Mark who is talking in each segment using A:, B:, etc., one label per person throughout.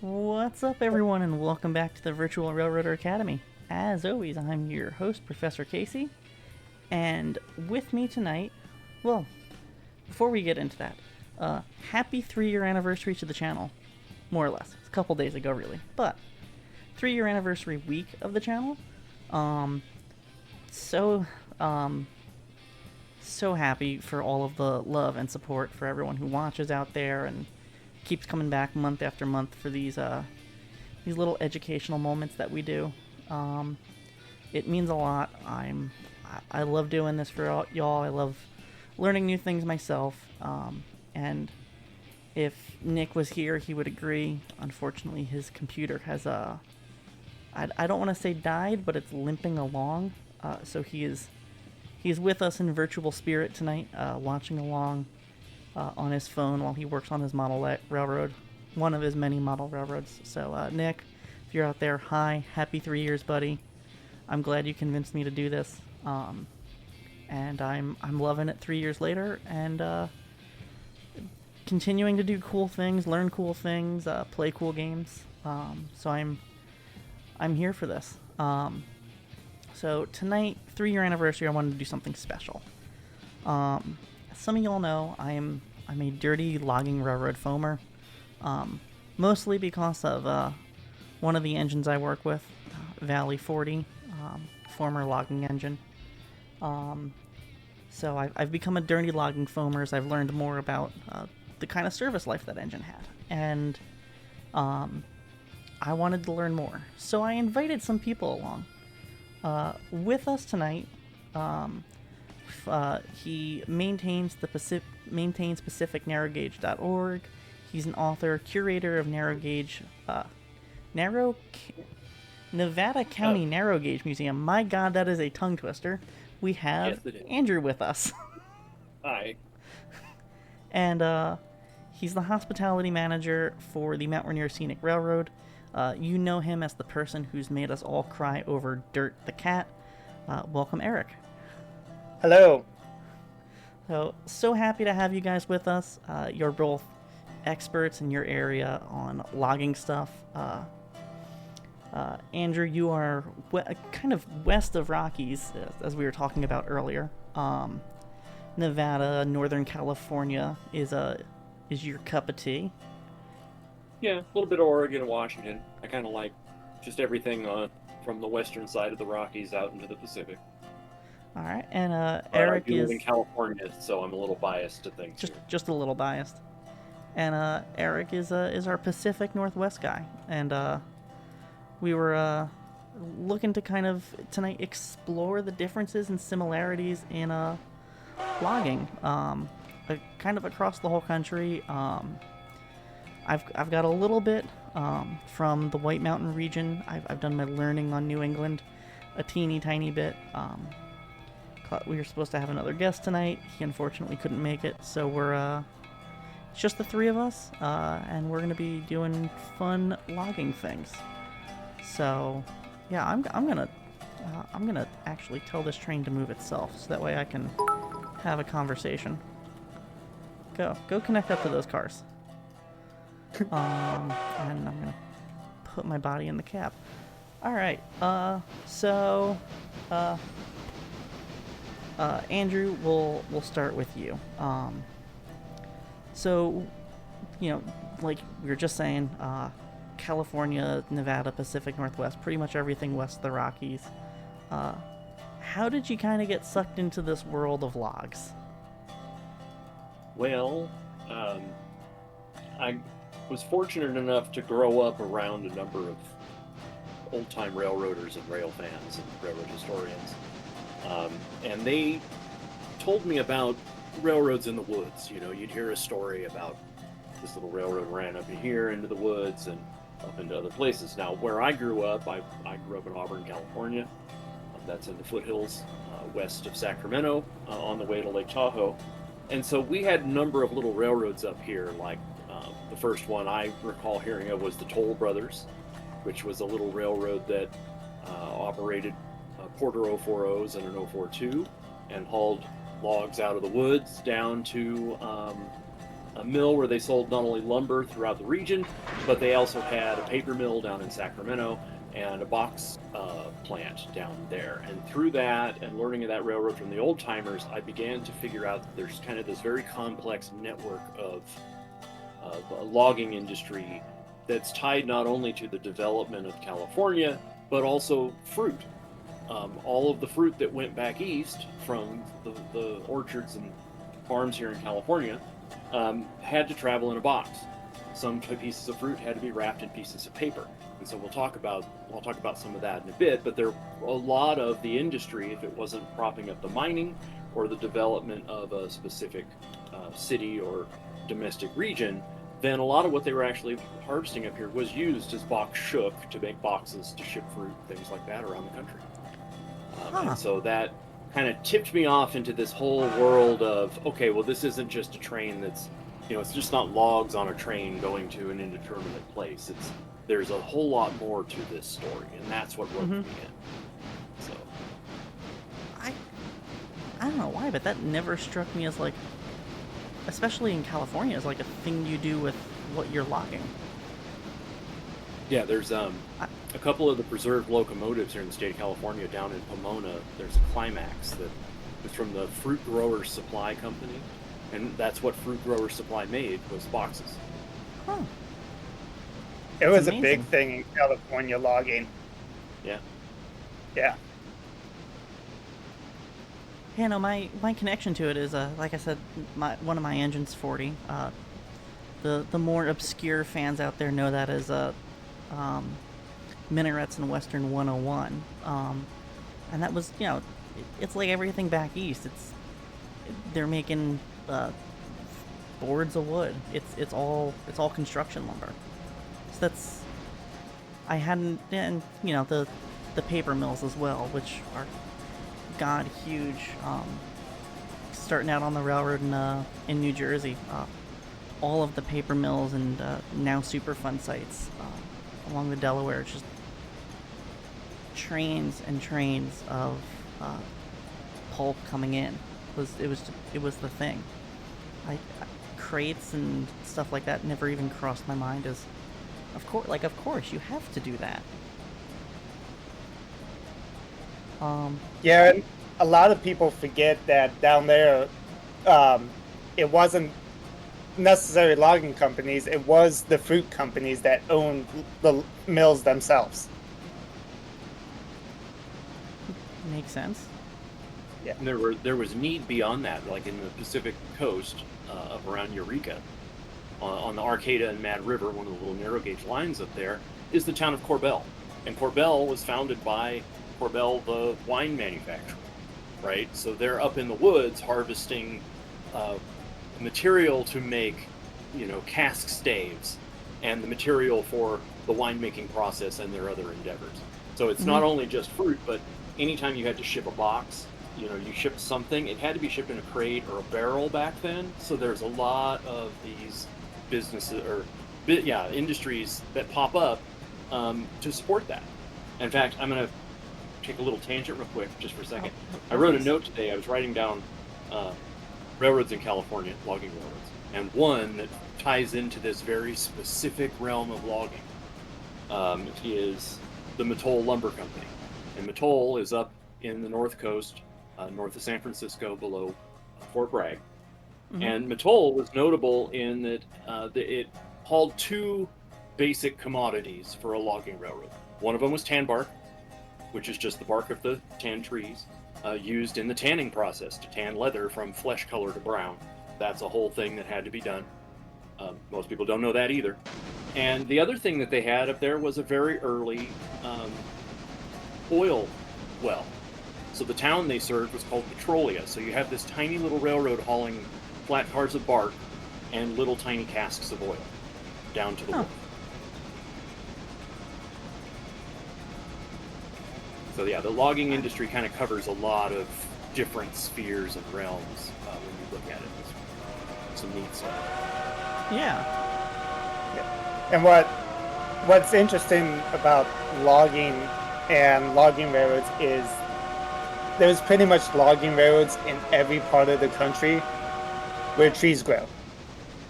A: What's up, everyone, and welcome back to the Virtual Railroader Academy. As always, I'm your host, Professor Casey, and with me tonight, well, before we get into that, happy 3-year anniversary to the channel, more or less. It's a couple days ago, really, but 3-year anniversary week of the channel. Um, so, um, so happy for all of the love and support for everyone who watches out there and keeps coming back month after month for these little educational moments that we do. It means a lot. I love doing this for y'all. I love learning new things myself. And if Nick was here, he would agree. Unfortunately, his computer has I don't want to say died, but it's limping along. So he's with us in virtual spirit tonight, watching along on his phone while he works on his model railroad, one of his many model railroads. So, Nick, if you're out there, hi, happy 3 years, buddy. I'm glad you convinced me to do this, and I'm loving it 3 years later, and continuing to do cool things, learn cool things, play cool games. So I'm here for this. So tonight, 3-year anniversary, I wanted to do something special. Some of y'all know I'm a dirty logging railroad foamer, mostly because of one of the engines I work with, Valley 40, former logging engine. So I've become a dirty logging foamer as I've learned more about the kind of service life that engine had, and I wanted to learn more. So I invited some people along. With us tonight, he maintains pacificnarrowgauge.org. He's an author, curator of Nevada County Narrow Gauge Museum. My God, that is a tongue twister. We have Andrew with us.
B: Hi.
A: And he's the hospitality manager for the Mount Rainier Scenic Railroad. You know him as the person who's made us all cry over Dirt the Cat. Welcome, Eric.
C: Hello.
A: So happy to have you guys with us. You're both experts in your area on logging stuff. Andrew, you are kind of west of Rockies, as we were talking about earlier. Nevada, Northern California is your cup of tea.
B: Yeah, a little bit of Oregon and Washington. I kind of like just everything from the western side of the Rockies out into the Pacific.
A: All right, and
B: Eric
A: Eric
B: live in California, so I'm a little biased to things.
A: Just a little biased. And Eric is our Pacific Northwest guy, and we were looking to kind of tonight explore the differences and similarities in logging, kind of across the whole country. I've got a little bit from the White Mountain region. I've done my learning on New England a teeny tiny bit. We were supposed to have another guest tonight. He unfortunately couldn't make it, so it's just the three of us, and we're gonna be doing fun logging things. So, yeah, I'm gonna actually tell this train to move itself, so that way I can have a conversation. Go connect up to those cars. And I'm gonna put my body in the cab. All right. Andrew, we'll start with you. So, like we were just saying, California, Nevada, Pacific Northwest, pretty much everything west of the Rockies. How did you kind of get sucked into this world of logs?
B: Well, I was fortunate enough to grow up around a number of old-time railroaders and rail fans and railroad historians. And they told me about railroads in the woods. You'd hear a story about this little railroad ran up here into the woods and up into other places. Now, where I grew up, I grew up in Auburn, California. That's in the foothills west of Sacramento, on the way to Lake Tahoe. And so we had a number of little railroads up here. Like the first one I recall hearing of was the Toll Brothers, which was a little railroad that operated Porter 040s and an 042 and hauled logs out of the woods down to a mill where they sold not only lumber throughout the region, but they also had a paper mill down in Sacramento and a box plant down there. And through that and learning of that railroad from the old timers, I began to figure out that there's kind of this very complex network of a logging industry that's tied not only to the development of California, but also fruit. All of the fruit that went back east from the orchards and farms here in California had to travel in a box. Some pieces of fruit had to be wrapped in pieces of paper, and so I'll talk about some of that in a bit. But there, a lot of the industry, if it wasn't propping up the mining or the development of a specific city or domestic region, then a lot of what they were actually harvesting up here was used as box shook to make boxes to ship fruit, things like that around the country. And so that kind of tipped me off into this whole world of, okay, well, this isn't just a train that's, it's just not logs on a train going to an indeterminate place. There's a whole lot more to this story, and that's what roped me in. So
A: I don't know why, but that never struck me as like, especially in California, as like a thing you do with what you're logging.
B: Yeah, there's a couple of the preserved locomotives here in the state of California down in Pomona. There's a Climax that is from the Fruit Growers Supply Company, and that's what Fruit Growers Supply made, was boxes.
A: Huh.
C: It was
A: amazing.
C: a big thing in California logging.
B: Yeah.
C: Yeah.
A: Yeah, no, my connection to it is, like I said, one of my engines 40. The more obscure fans out there know that as Minarets in Western 101. And that was, it's like everything back east. They're making boards of wood. It's all construction lumber. So that's, I hadn't, and the paper mills as well, which are god huge. Starting out on the railroad in New Jersey, all of the paper mills and now Superfund sites along the Delaware, just trains and trains of pulp coming in. It was the thing. Crates and stuff like that never even crossed my mind as, of course you have to do that.
C: Yeah, and a lot of people forget that down there, it wasn't necessarily logging companies, it was the fruit companies that owned the mills themselves.
A: Makes sense.
C: Yeah.
B: And there was need beyond that, like in the Pacific Coast, up around Eureka, on the Arcata and Mad River, one of the little narrow gauge lines up there, is the town of Corbel. And Corbel was founded by Corbel, the wine manufacturer, right? So they're up in the woods harvesting material to make, cask staves and the material for the winemaking process and their other endeavors. So it's not only just fruit, but anytime you had to ship a box, you shipped something, it had to be shipped in a crate or a barrel back then. So there's a lot of these businesses or industries that pop up to support that. In fact, I'm going to take a little tangent real quick just for a second. I wrote a note today. I was writing down railroads in California, logging railroads, and one that ties into this very specific realm of logging is the Mattole Lumber Company. And Mattole is up in the North Coast, north of San Francisco, below Fort Bragg. And Mattole was notable in that it hauled two basic commodities for a logging railroad. One of them was tan bark, which is just the bark of the tan trees, used in the tanning process to tan leather from flesh color to brown. That's a whole thing that had to be done. Most people don't know that either. And the other thing that they had up there was a very early oil well. So the town they served was called Petrolia. So you have this tiny little railroad hauling flat cars of bark and little tiny casks of oil down to the wharf. So yeah, the logging industry kind of covers a lot of different spheres and realms when you look at it. It's some neat stuff.
A: Yeah.
C: And what's interesting about logging and logging railroads is there's pretty much logging railroads in every part of the country where trees grow.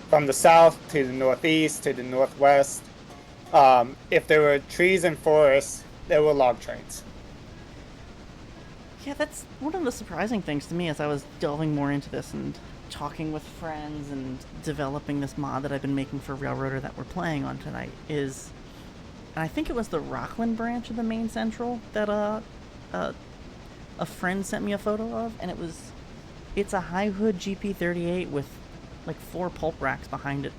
C: from the south to the northeast to the northwest. If there were trees and forests, there were log trains.
A: Yeah, that's one of the surprising things to me as I was delving more into this and talking with friends and developing this mod that I've been making for Railroader that we're playing on tonight is, and I think it was the Rockland branch of the main central that a friend sent me a photo of, and it's a high hood GP38 with like 4 pulp racks behind it,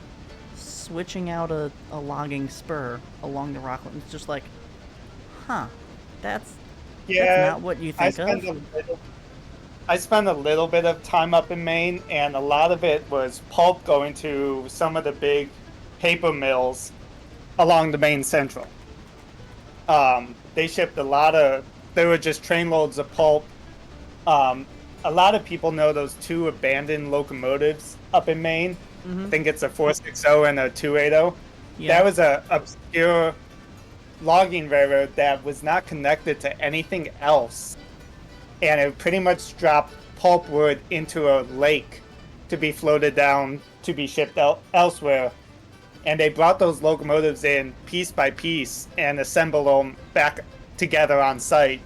A: switching out a logging spur along the Rockland. It's just like, huh, that's
C: Yeah,
A: not what you
C: I
A: think
C: spent
A: of.
C: I spent a little bit of time up in Maine, and a lot of it was pulp going to some of the big paper mills along the Maine Central. They shipped a lot of. They were just trainloads of pulp. Um, a lot of people know those 2 abandoned locomotives up in Maine. I think it's a 460 and a 280.
A: Yeah.
C: That was a obscure logging railroad that was not connected to anything else, and it pretty much dropped pulpwood into a lake to be floated down to be shipped elsewhere. And they brought those locomotives in piece by piece and assembled them back together on site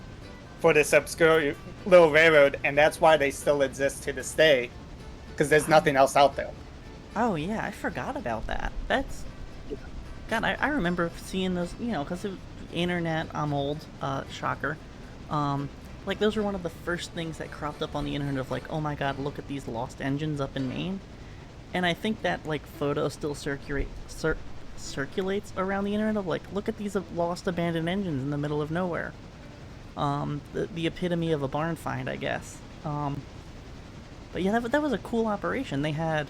C: for this obscure little railroad, and that's why they still exist to this day, because there's nothing else out there.
A: Oh yeah, I forgot about that. That's God. I remember seeing those. Because of internet, I'm old. Shocker. Like those were one of the first things that cropped up on the internet of like, oh my God, look at these lost engines up in Maine. And I think that like photo still circulates around the internet of like, look at these lost abandoned engines in the middle of nowhere. The epitome of a barn find, I guess. But yeah, that was a cool operation. They had.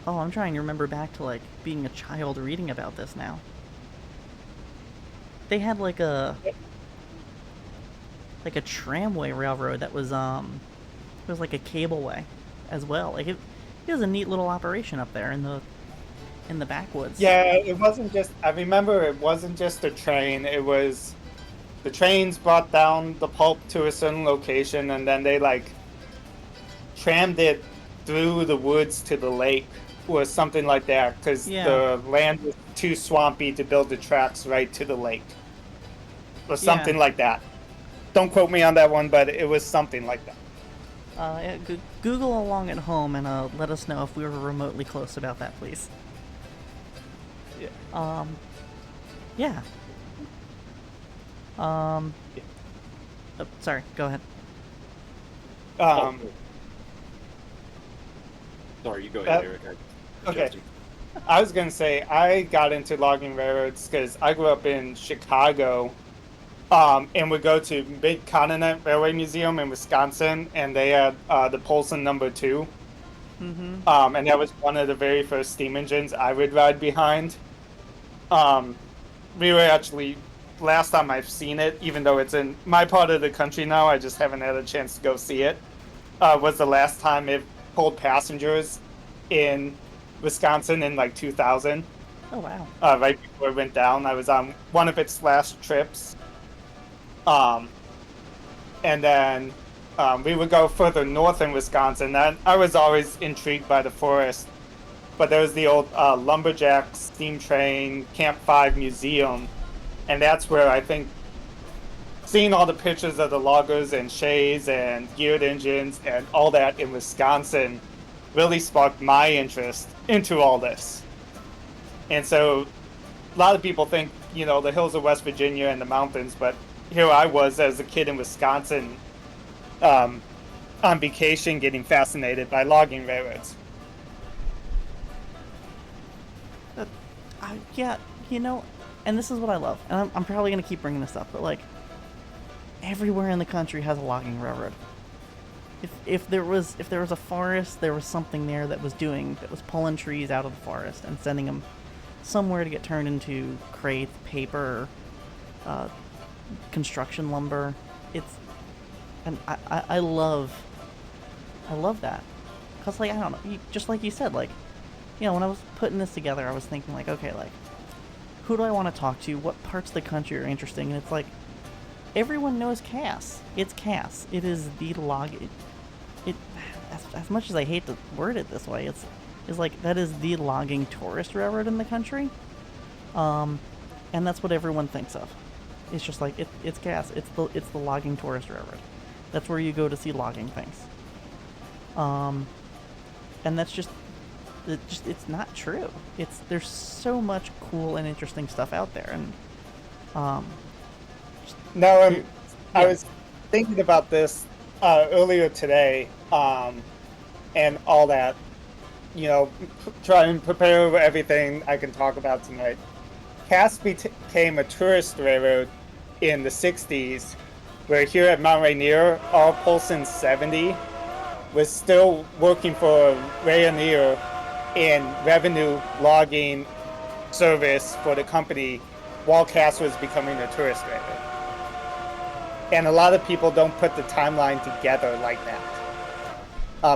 A: Oh, I'm trying to remember back to like being a child reading about this now. They had like a tramway railroad that was it was like a cableway as well. Like it was a neat little operation up there in the backwoods.
C: Yeah, it wasn't just. I remember it wasn't just a train. It was the trains brought down the pulp to a certain location, and then they like trammed it through the woods to the lake or something like that, because
A: Yeah.
C: the land was too swampy to build the tracks right to the lake, or something
A: Yeah.
C: like that. Don't quote me on that one, but it was something like that.
A: Yeah, Google along at home and let us know if we were remotely close about that, please.
C: Yeah.
A: Yeah. Oh, sorry, go ahead.
C: Um,
B: Sorry, you go ahead, Eric.
C: okay. I was gonna say I got into logging railroads because I grew up in Chicago, and would go to Mid-Continent Railway Museum in Wisconsin, and they had the Polson number 2. And that was one of the very first steam engines I would ride behind. We were actually, last time I've seen it, even though it's in my part of the country now, I just haven't had a chance to go see it, was the last time it pulled passengers in Wisconsin in like 2000.
A: Oh wow.
C: Right before it went down. I was on one of its last trips. And then we would go further north in Wisconsin. And I was always intrigued by the forest. But there was the old Lumberjack Steam Train Camp 5 Museum. And that's where I think seeing all the pictures of the loggers and shays and geared engines and all that in Wisconsin really sparked my interest into all this. And so a lot of people think, the hills of West Virginia and the mountains, but here I was as a kid in Wisconsin on vacation getting fascinated by logging railroads.
A: Yeah, and this is what I love. And I'm probably going to keep bringing this up, but like, everywhere in the country has a logging railroad. If there was a forest, there was something there that was pulling trees out of the forest and sending them somewhere to get turned into crates, paper, construction lumber. And I love that, cause like I don't know, just like you said, like, when I was putting this together, I was thinking like, okay, like, who do I want to talk to? What parts of the country are interesting? And it's like, everyone knows Cass. It's Cass. It is the log. It as much as I hate to word it this way, is like that is the logging tourist railroad in the country, um, and that's what everyone thinks of. It's just like it's gas. It's the logging tourist railroad. That's where you go to see logging things. Um, and that's just it's not true. It's there's so much cool and interesting stuff out there, and um,
C: No,
A: there,
C: I
A: yeah.
C: was thinking about this earlier today, and all that. Try and prepare everything I can talk about tonight. Cass became a tourist railroad in the 60s, where here at Mount Rainier, all Polson 70 was still working for Rainier in revenue logging service for the company while Cass was becoming a tourist railroad. And a lot of people don't put the timeline together like that.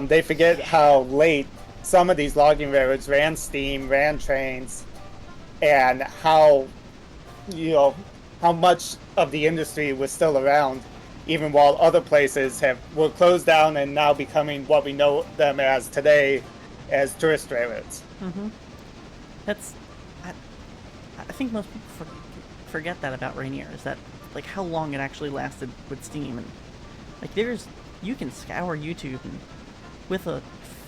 C: They forget how late some of these logging railroads ran steam, ran trains, and you know, how much of the industry was still around, even while other places were closed down and now becoming what we know them as today as tourist railroads.
A: Mm-hmm. That's I, I think most people forget that about Rainier is that like how long it actually lasted with steam, and like there's you can scour YouTube and with a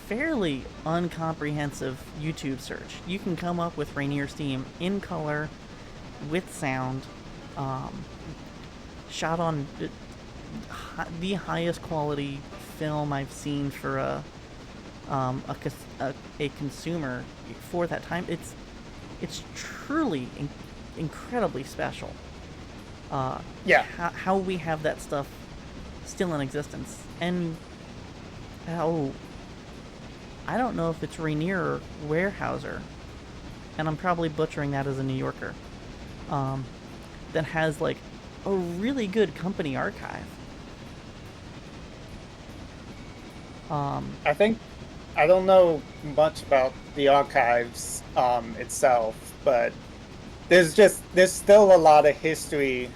A: fairly uncomprehensive YouTube search you can come up with Rainier steam in color with sound, um, shot on the highest quality film I've seen for a consumer for that time. It's truly incredibly special.
C: Yeah,
A: How we have that stuff still in existence, and how I don't know if it's Rainier or Weyerhaeuser, and I'm probably butchering that as a New Yorker, um, that has like a really good company archive. Um,
C: I think I don't know much about the archives itself, but there's still a lot of history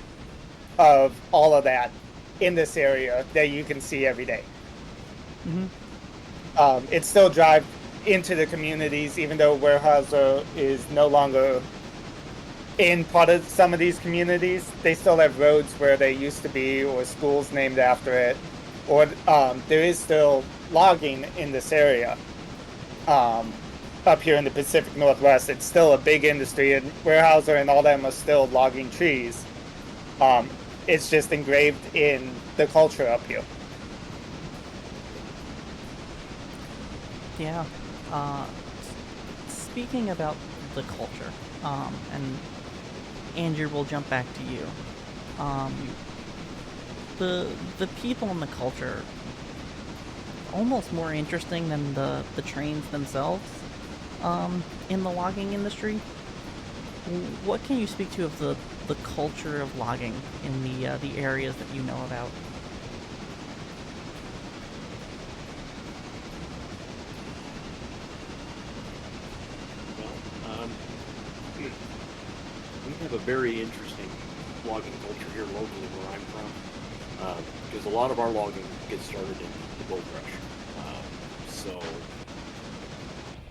C: of all of that in this area that you can see every day.
A: mm-hmm.
C: It still drives into the communities, even though Weyerhaeuser is no longer in part of some of these communities. They still have roads where they used to be, or schools named after it, or there is still logging in this area. Um, Up here in the Pacific Northwest, it's still a big industry, and Weyerhaeuser and all them are still logging trees. Um, it's just engraved in the culture up here.
A: Yeah. Uh, Speaking about the culture, and Andrew, we'll jump back to you. Um, the people in the culture almost more interesting than the trains themselves. In the logging industry, what can you speak to of the culture of logging in the areas that you know about?
B: Well, we have a very interesting logging culture here locally where I'm from, because a lot of our logging gets started in the gold rush. So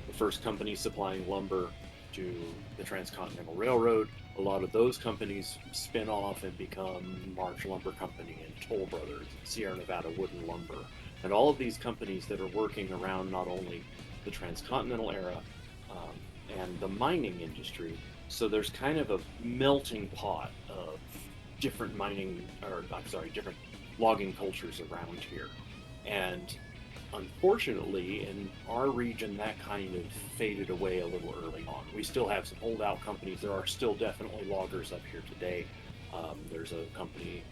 B: the first company supplying lumber to the Transcontinental Railroad, a lot of those companies spin off and become March Lumber Company and Toll Brothers, and Sierra Nevada Wooden Lumber, and all of these companies that are working around not only the Transcontinental era um, and the mining industry. So there's kind of a melting pot of different mining, or I'm sorry, different logging cultures around here. And unfortunately, in our region, that kind of faded away a little early on. We still have some holdout companies. There are still definitely loggers up here today. There's a company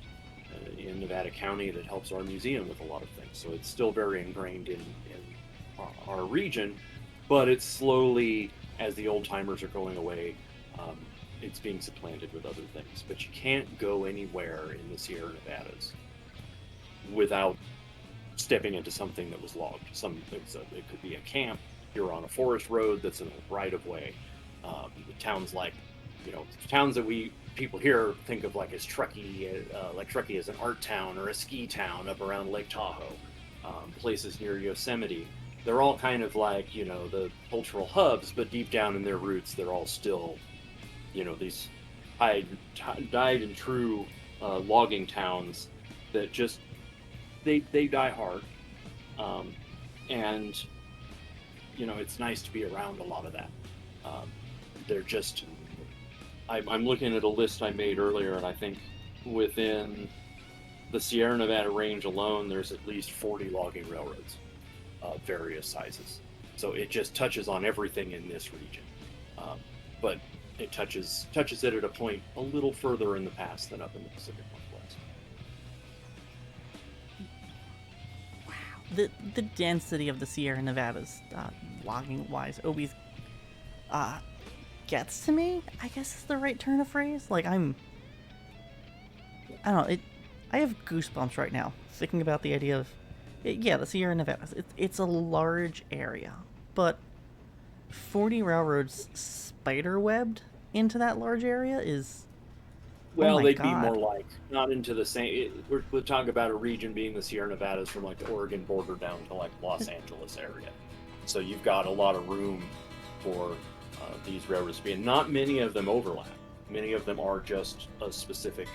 B: in Nevada County that helps our museum with a lot of things. So it's still very ingrained in our region, but it's slowly, as the old timers are going away, um, it's being supplanted with other things. But you can't go anywhere in the Sierra Nevadas without stepping into something that was logged. It could be a camp. You're on a forest road that's in a right of way. Towns like, towns that we people here think of like as Truckee, like Truckee as an art town or a ski town up around Lake Tahoe. Places near Yosemite. they're all kind of like, you know, the cultural hubs, but deep down in their roots, they're all still, you know, these died and true logging towns that just they die hard, um, and you know, it's nice to be around a lot of that. Um, they're just I'm looking at a list I made earlier, and I think within the Sierra Nevada range alone, there's at least 40 logging railroads of various sizes. So it just touches on everything in this region, um, but it touches it at a point a little further in the past than up in the Pacific Northwest.
A: The density of the Sierra Nevadas, logging wise, always gets to me. I guess is the right turn of phrase. Like I don't know. I have goosebumps right now thinking about the idea of, yeah, the Sierra Nevadas. It's a large area, but 40 railroads spider-webbed into that large area is.
B: Well,
A: Oh my
B: they'd be
A: god.
B: more like not into the same. We're talking about a region being the Sierra Nevadas from like the Oregon border down to like Los Angeles area. So you've got a lot of room for these railroads to be, and not many of them overlap. Many of them are just a specific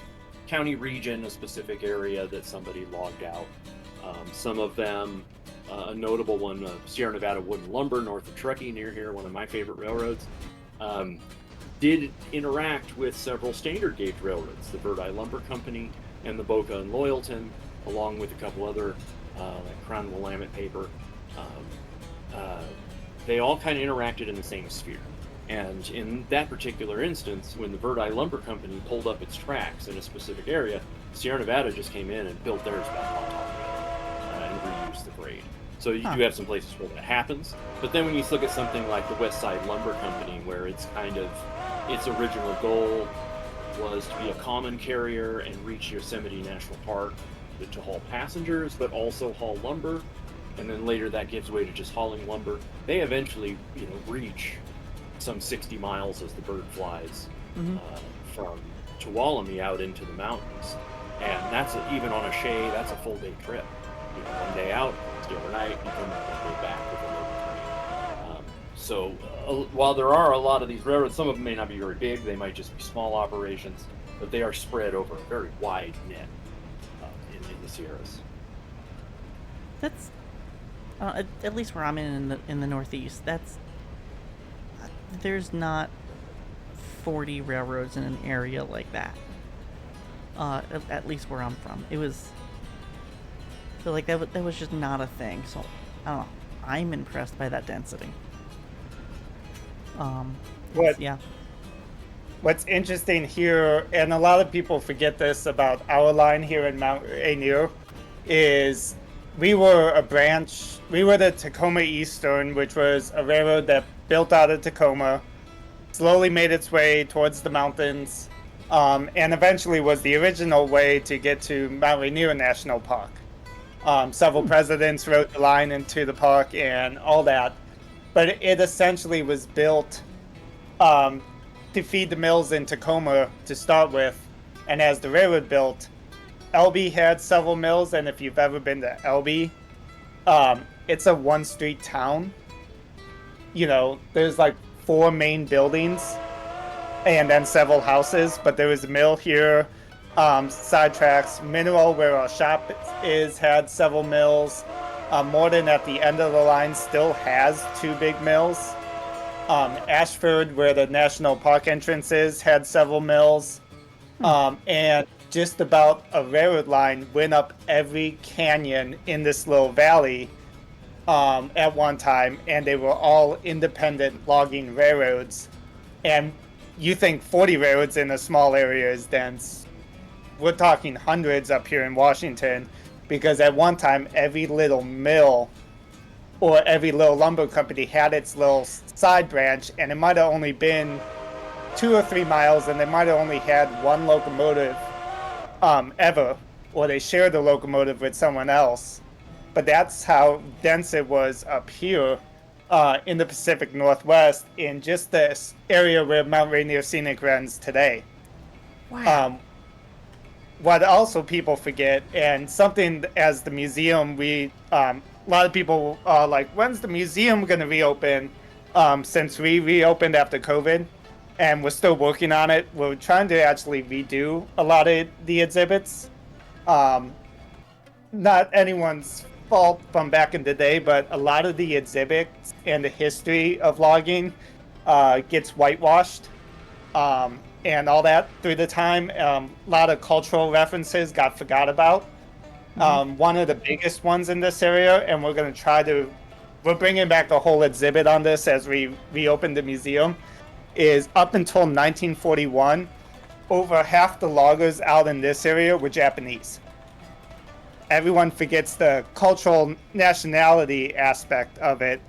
B: county region, a specific area that somebody logged out. Some of them, a notable one, Sierra Nevada Wood and Lumber, north of Truckee, near here, one of my favorite railroads. Um, did interact with several standard gauge railroads, the Bird Eye Lumber Company and the Boca and Loyalton, along with a couple other, like Crown and Willamette Paper. Um, they all kind of interacted in the same sphere. And in that particular instance, when the Bird Eye Lumber Company pulled up its tracks in a specific area, Sierra Nevada just came in and built theirs back on top of it and reused the grade. So you do have some places where that happens. But then when you look at something like the West Side Lumber Company, where it's kind of its original goal was to be a common carrier and reach Yosemite National Park to haul passengers, but also haul lumber. And then later that gives way to just hauling lumber. They eventually, you know, reach some 60 miles as the bird flies from Tuolumne out into the mountains. And that's even on a shade, that's a full day trip. You know, one day out, stay overnight, you come one day back with a local train. So while there are a lot of these railroads, some of them may not be very big, they might just be small operations, but they are spread over a very wide net in the Sierras.
A: That's at least where I'm in the Northeast. That's there's not 40 railroads in an area like that. At least where I'm from, it was. I feel like that was just not a thing. So I don't know. I'm impressed by that density.
C: What
A: Yeah.
C: What's interesting here, and a lot of people forget this about our line here in Mount Rainier, is we were the Tacoma Eastern, which was a railroad that built out of Tacoma, slowly made its way towards the mountains, and eventually was the original way to get to Mount Rainier National Park. Several presidents rode the line into the park and all that, but it essentially was built to feed the mills in Tacoma to start with, and as the railroad built, LB had several mills, and if you've ever been to LB, it's a one-street town. You know, there's like 4 main buildings and then several houses, but there was a mill here, side tracks. Mineral, where our shop is, had several mills. Morden at the end of the line still has 2 big mills. Ashford, where the national park entrance is, had several mills. And just about a railroad line went up every canyon in this little valley at one time, and they were all independent logging railroads. And you think 40 railroads in a small area is dense. We're talking hundreds up here in Washington, because at one time every little mill or every little lumber company had its little side branch, and it might have only been 2 or 3 miles, and they might have only had one locomotive ever, or they shared the locomotive with someone else. But that's how dense it was up here in the Pacific Northwest, in just this area where Mount Rainier Scenic runs today.
A: Wow.
C: What also people forget, and something as the museum we a lot of people are like, when's the museum going to reopen? Since we reopened after COVID, and we're still working on it. We're trying to actually redo a lot of the exhibits. Um, Not anyone's fault from back in the day, but a lot of the exhibits and the history of logging gets whitewashed and all that through the time. A lot of cultural references got forgot about. One of the biggest ones in this area, and we're bringing back the whole exhibit on this as we reopen the museum, is up until 1941, over half the loggers out in this area were Japanese. Everyone forgets the cultural nationality aspect of it,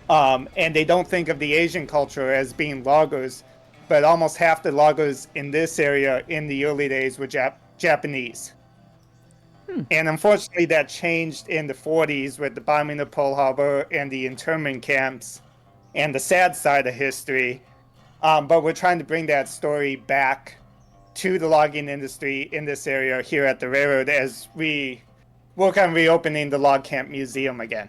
C: and they don't think of the Asian culture as being loggers, but almost half the loggers in this area in the early days were Japanese. And unfortunately, that changed in the 40s with the bombing of Pearl Harbor and the internment camps and the sad side of history. But we're trying to bring that story back to the logging industry in this area here at the railroad as we work on reopening the Log Camp Museum again.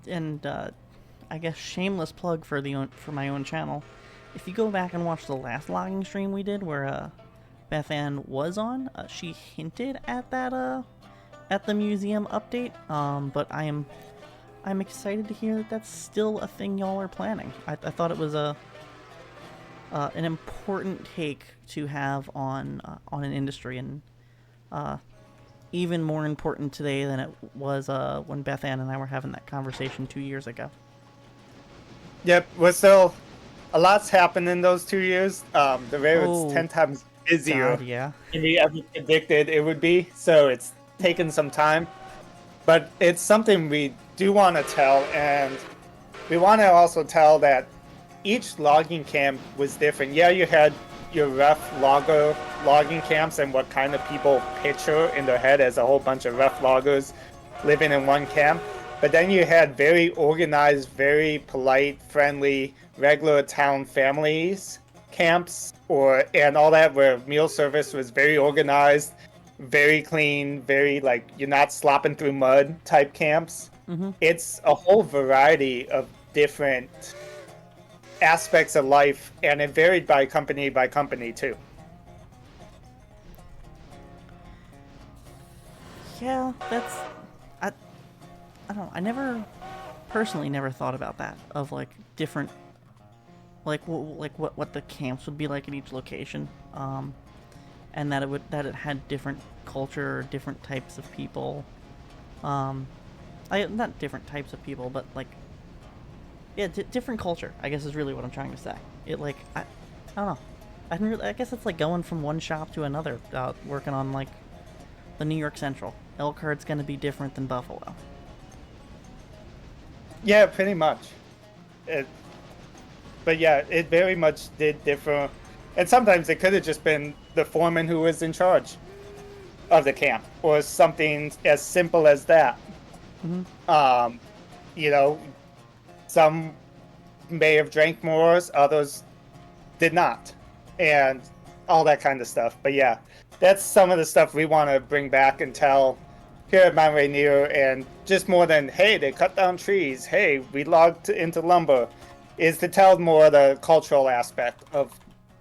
A: And I guess shameless plug for my own channel. If you go back and watch the last logging stream we did, where Beth Ann was on, she hinted at that at the museum update. But I'm excited to hear that that's still a thing y'all are planning. I thought it was an important take to have on an industry, and even more important today than it was when Beth Ann and I were having that conversation 2 years ago.
C: Yep, we're still a lot's happened in those 2 years. The railroad's 10 times busier
A: God, yeah.
C: than we ever predicted it would be, so it's taken some time. But it's something we do want to tell, and we want to also tell that each logging camp was different. Yeah, you had your rough logger logging camps and what kind of people picture in their head as a whole bunch of rough loggers living in one camp. But then you had very organized, very polite, friendly, regular town families camps, and all that, where meal service was very organized, very clean, very like you're not slopping through mud type camps. It's a whole variety of different aspects of life, and it varied by company too.
A: Yeah, that's I don't know. I never personally never thought about that, of like different, like what the camps would be like at each location, and that it had different culture, different types of people, not different types of people, but like, yeah, different culture, I guess, is really what I'm trying to say. It like I don't know. I guess it's like going from one shop to another, working on like the New York Central. Elkhart's gonna be different than Buffalo.
C: Yeah, pretty much. But yeah, it very much did differ. And sometimes it could have just been the foreman who was in charge of the camp, or something as simple as that. Some may have drank more, others did not, and all that kind of stuff. But yeah, that's some of the stuff we want to bring back and tell here at Mount Rainier, and just more than, hey, they cut down trees, hey, we logged into lumber, is to tell more the cultural aspect of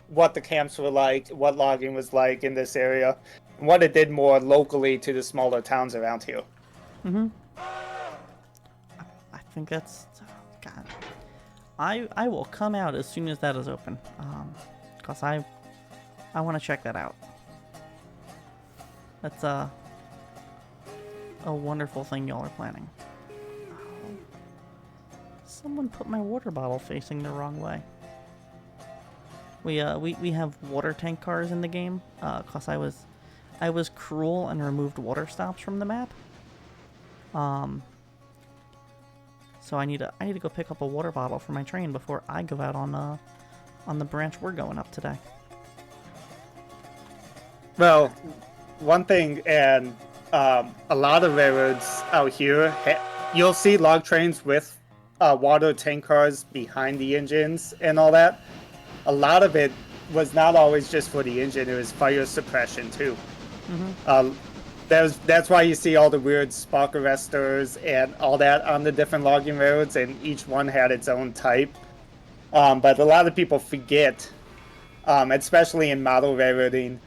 C: what the camps were like, what logging was like in this area, and what it did more locally to the smaller towns around here.
A: I think that's God. I will come out as soon as that is open, cause I want to check that out. That's a wonderful thing y'all are planning. Oh, someone put my water bottle facing the wrong way. We have water tank cars in the game, cause I was cruel and removed water stops from the map. So I need to go pick up a water bottle for my train before I go out on the branch we're going up today.
C: Well, one thing, and a lot of railroads out here, you'll see log trains with water tank cars behind the engines and all that. A lot of it was not always just for the engine; it was fire suppression too. That's why you see all the weird spark arresters and all that on the different logging roads, and each one had its own type. But a lot of people forget, especially in model railroading,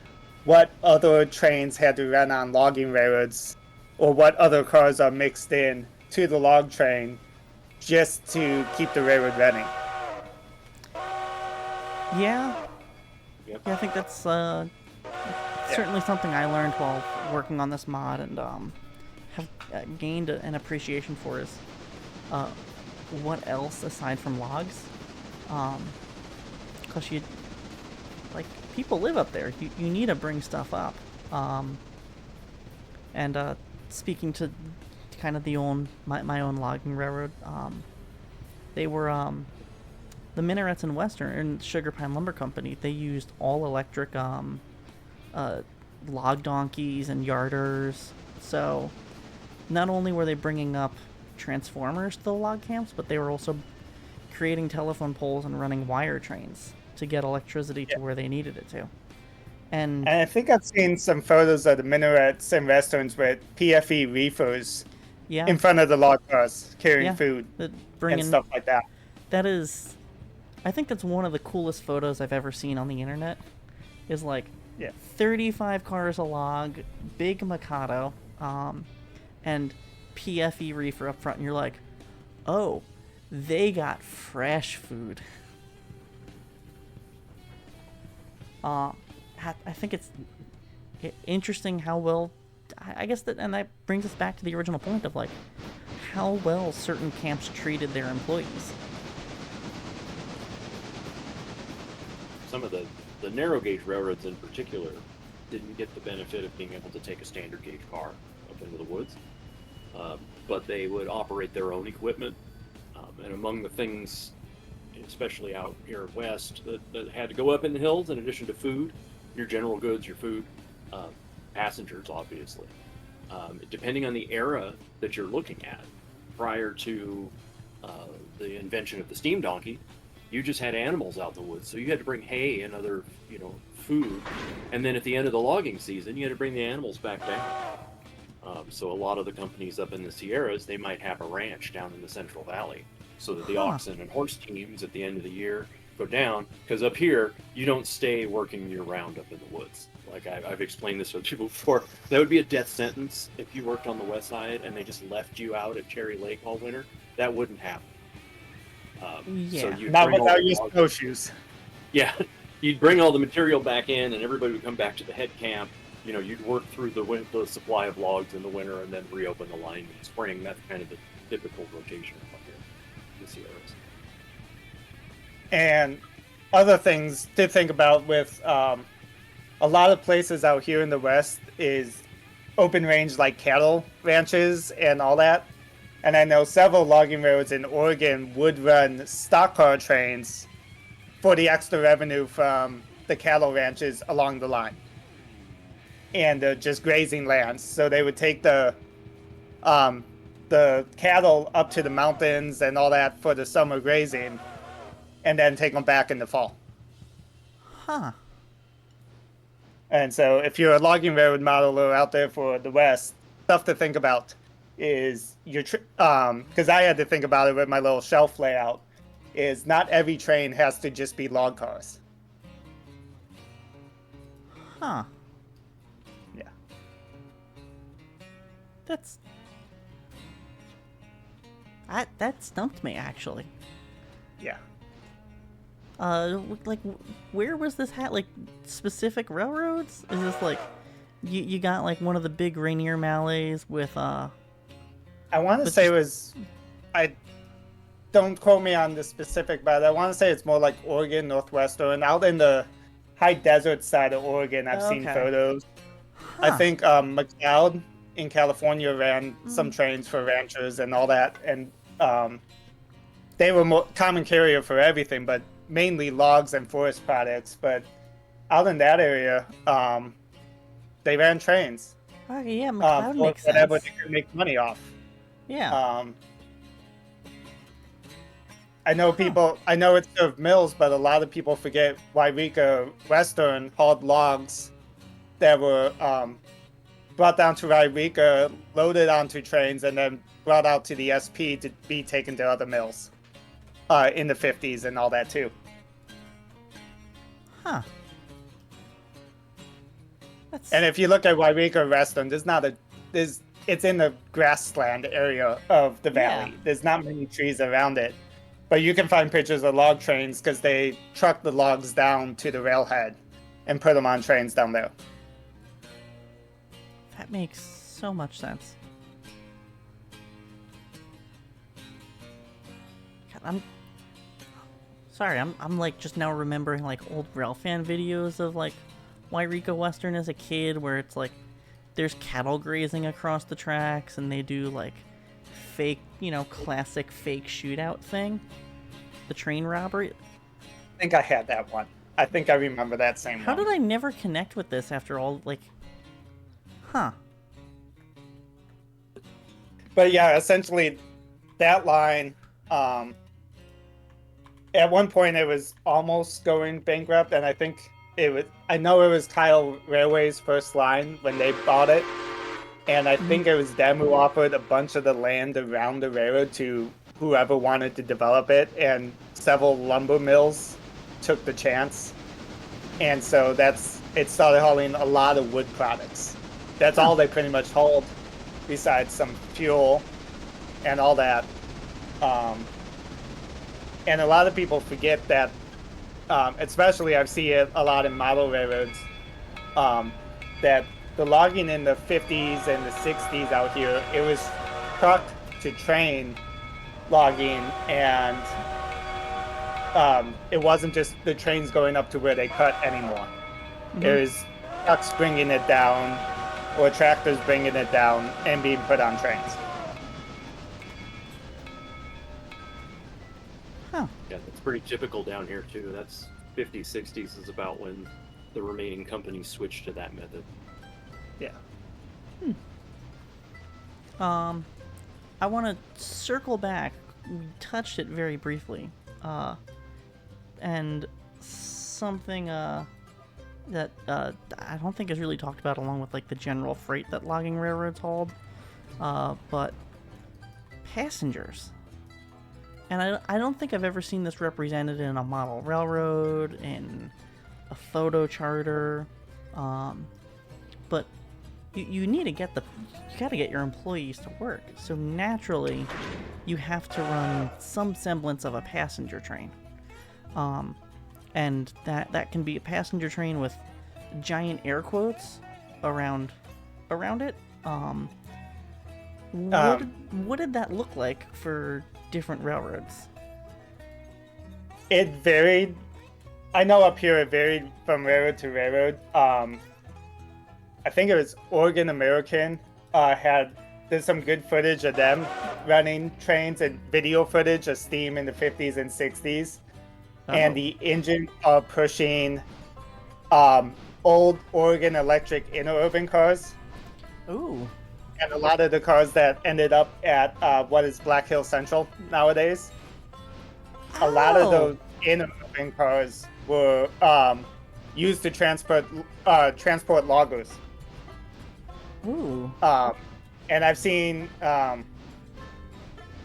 C: what other trains had to run on logging railroads, or what other cars are mixed in to the log train just to keep the railroad running.
A: Yeah,
B: Yep.
A: yeah, I think that's certainly something I learned while working on this mod, and have gained an appreciation for is what else aside from logs. Because you like people live up there. You need to bring stuff up. And speaking to kind of my own logging railroad, they were the Minarets in Western and Sugar Pine Lumber Company. They used all electric log donkeys and yarders. So not only were they bringing up transformers to the log camps, but they were also creating telephone poles and running wire trains to get electricity to where they needed it to. And
C: I think I've seen some photos of the minarets and restaurants with PFE reefers
A: yeah,
C: in front of the log cars carrying
A: yeah,
C: food
A: bringing
C: and stuff like that.
A: that is, I think that's one of the coolest photos I've ever seen on the internet. Is like
C: Yeah.
A: 35 cars a log, big Mikado, and PFE reefer up front, and you're like, oh, they got fresh food. I think it's interesting how well, I guess that, and that brings us back to the original point of like how well certain camps treated their employees.
B: Some of the narrow gauge railroads in particular didn't get the benefit of being able to take a standard gauge car up into the woods, but they would operate their own equipment. And among the things, especially out here west, that had to go up in the hills, in addition to food, your general goods, your food, passengers, obviously. Depending on the era that you're looking at, prior to the invention of the steam donkey, you just had animals out in the woods, so you had to bring hay and other, food. And then at the end of the logging season, you had to bring the animals back down. So a lot of the companies up in the Sierras, they might have a ranch down in the Central Valley, so that the oxen and horse teams at the end of the year go down. Because up here, you don't stay working year round up in the woods. Like I've explained this with people before, that would be a death sentence if you worked on the west side and they just left you out at Cherry Lake all winter. That wouldn't happen. So
A: Yeah.
B: you'd
C: Not
B: bring all
C: without
B: the
C: your
B: log-
C: snowshoes.
B: Yeah, you'd bring all the material back in, and everybody would come back to the head camp. You'd work through the supply of logs in the winter, and then reopen the line in spring. That's kind of the typical rotation up here in the Sierras.
C: And other things to think about with a lot of places out here in the West is open range like cattle ranches and all that. And I know several logging roads in Oregon would run stock car trains for the extra revenue from the cattle ranches along the line and just grazing lands. So they would take the cattle up to the mountains and all that for the summer grazing, and then take them back in the fall.
A: Huh.
C: And so if you're a logging railroad modeler out there for the West, stuff to think about is because I had to think about it with my little shelf layout, is not every train has to just be log cars.
A: Huh.
C: Yeah.
A: That stumped me actually.
C: Yeah.
A: Like, where was this like specific railroads? Is this like, you got like one of the big Rainier Mallees with
C: I want to say it was, I don't quote me on the specific, but I want to say it's more like Oregon, Northwestern, out in the high desert side of Oregon. I've seen
A: Okay.
C: photos.
A: Huh.
C: I think McLeod in California ran some trains for ranchers and all that, and they were more common carrier for everything, but mainly logs and forest products. But out in that area, they ran trains
A: Okay, yeah,
C: for
A: McLeod makes
C: whatever
A: sense.
C: they could make money off.
A: Yeah.
C: I know it served mills, but a lot of people forget Wairika Western hauled logs that were brought down to Wairika, loaded onto trains, and then brought out to the SP to be taken to other mills in the 50s and all that too.
A: Huh.
C: And if you look at Wairika Reston, it's in the grassland area of the valley.
A: Yeah.
C: There's not many trees around it. But you can find pictures of log trains because they truck the logs down to the railhead and put them on trains down there.
A: That makes so much sense. God, I'm sorry, I'm like just now remembering like old Railfan videos of like Wairika Western as a kid, where it's like there's cattle grazing across the tracks and they do like fake, classic fake shootout thing, the train robbery.
C: I think I had that one. I think I remember that same one.
A: How did I never connect with this after all? Like, huh?
C: But yeah, essentially that line, at one point it was almost going bankrupt, and I know it was Kyle Railway's first line when they bought it, and I think it was them who offered a bunch of the land around the railroad to whoever wanted to develop it, and several lumber mills took the chance, and so it started hauling a lot of wood products. That's all they pretty much hauled, besides some fuel and all that. And a lot of people forget that, especially I see it a lot in model railroads, that the logging in the 50s and the 60s out here, it was truck to train logging, and it wasn't just the trains going up to where they cut anymore.
A: Mhm.
C: It was trucks bringing it down, or tractors bringing it down and being put on trains.
A: Huh.
B: Yeah, that's pretty typical down here too. That's 50s, 60s is about when the remaining companies switched to that method.
C: Yeah.
A: I want to circle back. We touched it very briefly, and something that I don't think is really talked about along with like the general freight that logging railroads hauled, but passengers. And I don't think I've ever seen this represented in a model railroad, in a photo charter, but you need to you gotta get your employees to work. So naturally, you have to run some semblance of a passenger train. And that can be a passenger train with giant air quotes around it. What did that look like for different railroads?
C: It varied. I know up here it varied from railroad to railroad. I think it was Oregon American there's some good footage of them running trains and video footage of steam in the 50s and 60s.
A: Oh.
C: And the engine pushing old Oregon Electric interurban cars.
A: Ooh.
C: And a lot of the cars that ended up at what is Black Hill Central nowadays. A lot of those interurban cars were used to transport loggers.
A: Ooh.
C: And I've seen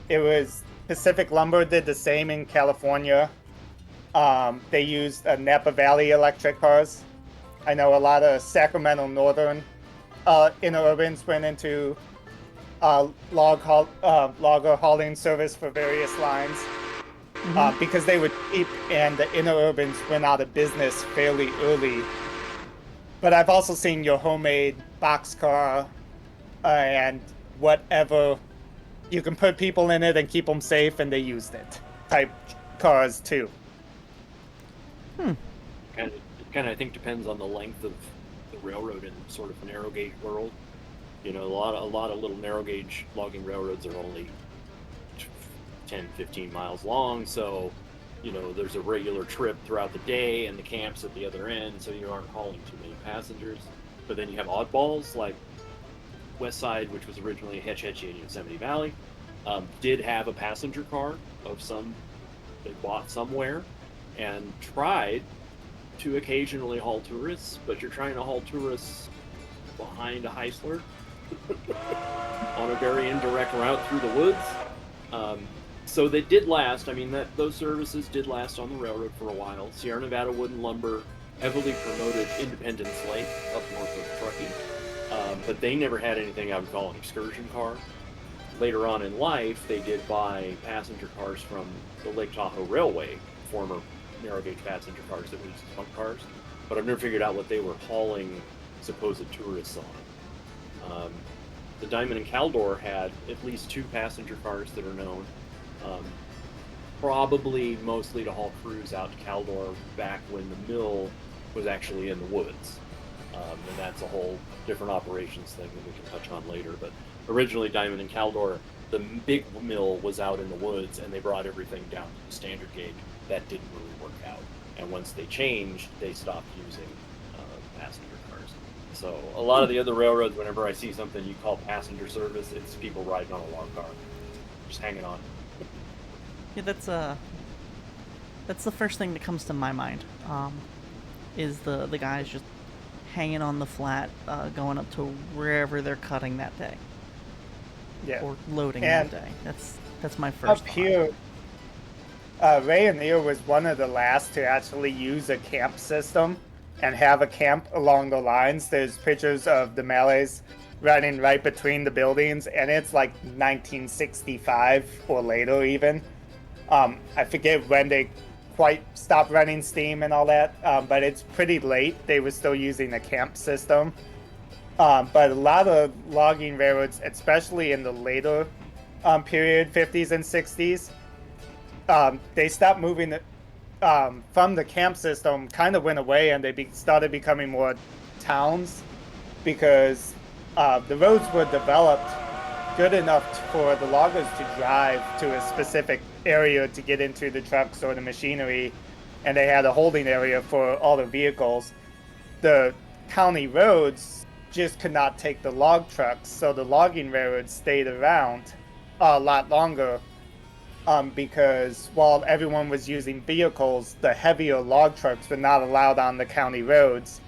C: it was Pacific Lumber did the same in California. They used Napa Valley electric cars. I know a lot of Sacramento Northern interurbans went into logger hauling service for various lines because they were cheap, and the interurbans went out of business fairly early. But I've also seen your homemade boxcar and whatever. You can put people in it and keep them safe, and they used it type cars too.
B: It kind of I think depends on the length of the railroad in sort of a narrow gauge world. A lot of little narrow gauge logging railroads are only 10, 15 miles long, so there's a regular trip throughout the day and the camps at the other end, so you aren't hauling too many passengers. But then you have oddballs like West Side, which was originally Hetch Hetchy in Yosemite Valley, did have a passenger car of some they bought somewhere and tried to occasionally haul tourists, but you're trying to haul tourists behind a Heisler on a very indirect route through the woods. So they did last. I mean, those services did last on the railroad for a while. Sierra Nevada Wood and Lumber heavily promoted Independence Lake up north of Truckee, but they never had anything I would call an excursion car. Later on in life, they did buy passenger cars from the Lake Tahoe Railway, former narrow gauge passenger cars that were used as bunk cars. But I've never figured out what they were hauling supposed tourists on. The Diamond and Caldor had at least 2 passenger cars that are known. Probably mostly to haul crews out to Caldor back when the mill was actually in the woods. And that's a whole different operations thing that we can touch on later. But originally, Diamond and Caldor, the big mill was out in the woods, and they brought everything down to the standard gauge. That didn't really work out. And once they changed, they stopped using passenger cars. So a lot of the other railroads, whenever I see something you call passenger service, it's people riding on a long car, just hanging on.
A: Yeah, that's the first thing that comes to my mind. Is the guys just hanging on the flat, going up to wherever they're cutting that day.
C: Yeah.
A: Or loading
C: And
A: that day. That's my first
C: up
A: thought.
C: here, Rayonier was one of the last to actually use a camp system and have a camp along the lines. There's pictures of the Malays running right between the buildings, and it's like 1965 or later even. I forget when they quite stopped running steam and all that, but it's pretty late. They were still using the camp system. But a lot of logging railroads, especially in the later period, 50s and 60s, they stopped moving from the camp system, kind of went away, and they started becoming more towns because the roads were developed good enough for the loggers to drive to a specific area to get into the trucks or the machinery, and they had a holding area for all the vehicles. The county roads just could not take the log trucks, so the logging railroads stayed around a lot longer because while everyone was using vehicles, the heavier log trucks were not allowed on the county roads,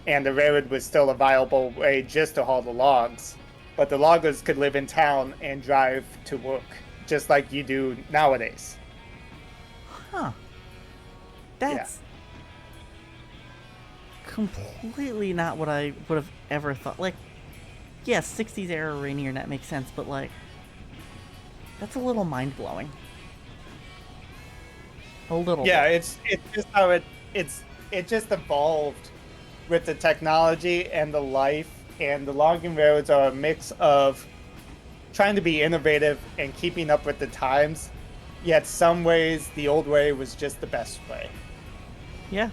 C: and the railroad was still a viable way just to haul the logs. But the loggers could live in town and drive to work, just like you do nowadays.
A: Huh. That's completely not what I would have ever thought. Like, yes, 60s era Rainier, that makes sense, but like, that's a little mind-blowing. A little
C: Yeah,
A: bit.
C: it's just how it just evolved with the technology and the life, and the logging railroads are a mix of trying to be innovative and keeping up with the times, yet some ways the old way was just the best way.
A: Yeah.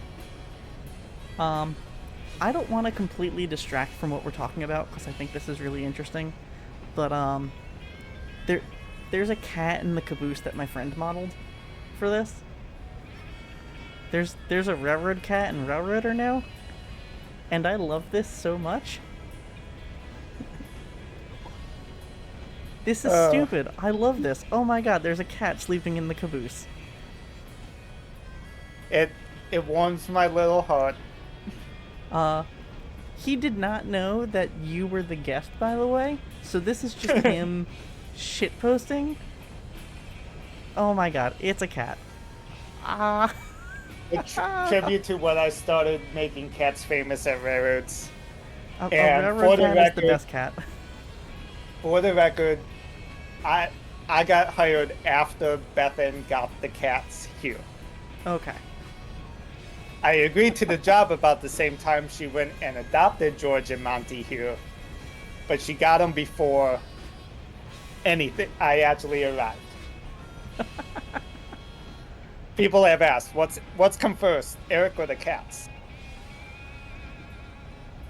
A: I don't want to completely distract from what we're talking about because I think this is really interesting, but there's a cat in the caboose that my friend modeled for this. There's a railroad cat and Railroader now, and I love this so much. This is stupid. I love this. Oh my god, there's a cat sleeping in the caboose.
C: It warms my little heart.
A: He did not know that you were the guest, by the way. So this is just him shitposting. Oh my god, it's a cat. Ah.
C: A tribute to when I started making cats famous at railroads.
A: A
C: And
A: railroad
C: for the
A: cat is the
C: record-
A: best cat.
C: For the record, I got hired after Bethan got the cats here.
A: Okay.
C: I agreed to the job about the same time she went and adopted George and Monty here, but she got them before anything. I actually arrived. People have asked, what's come first, Eric or the cats?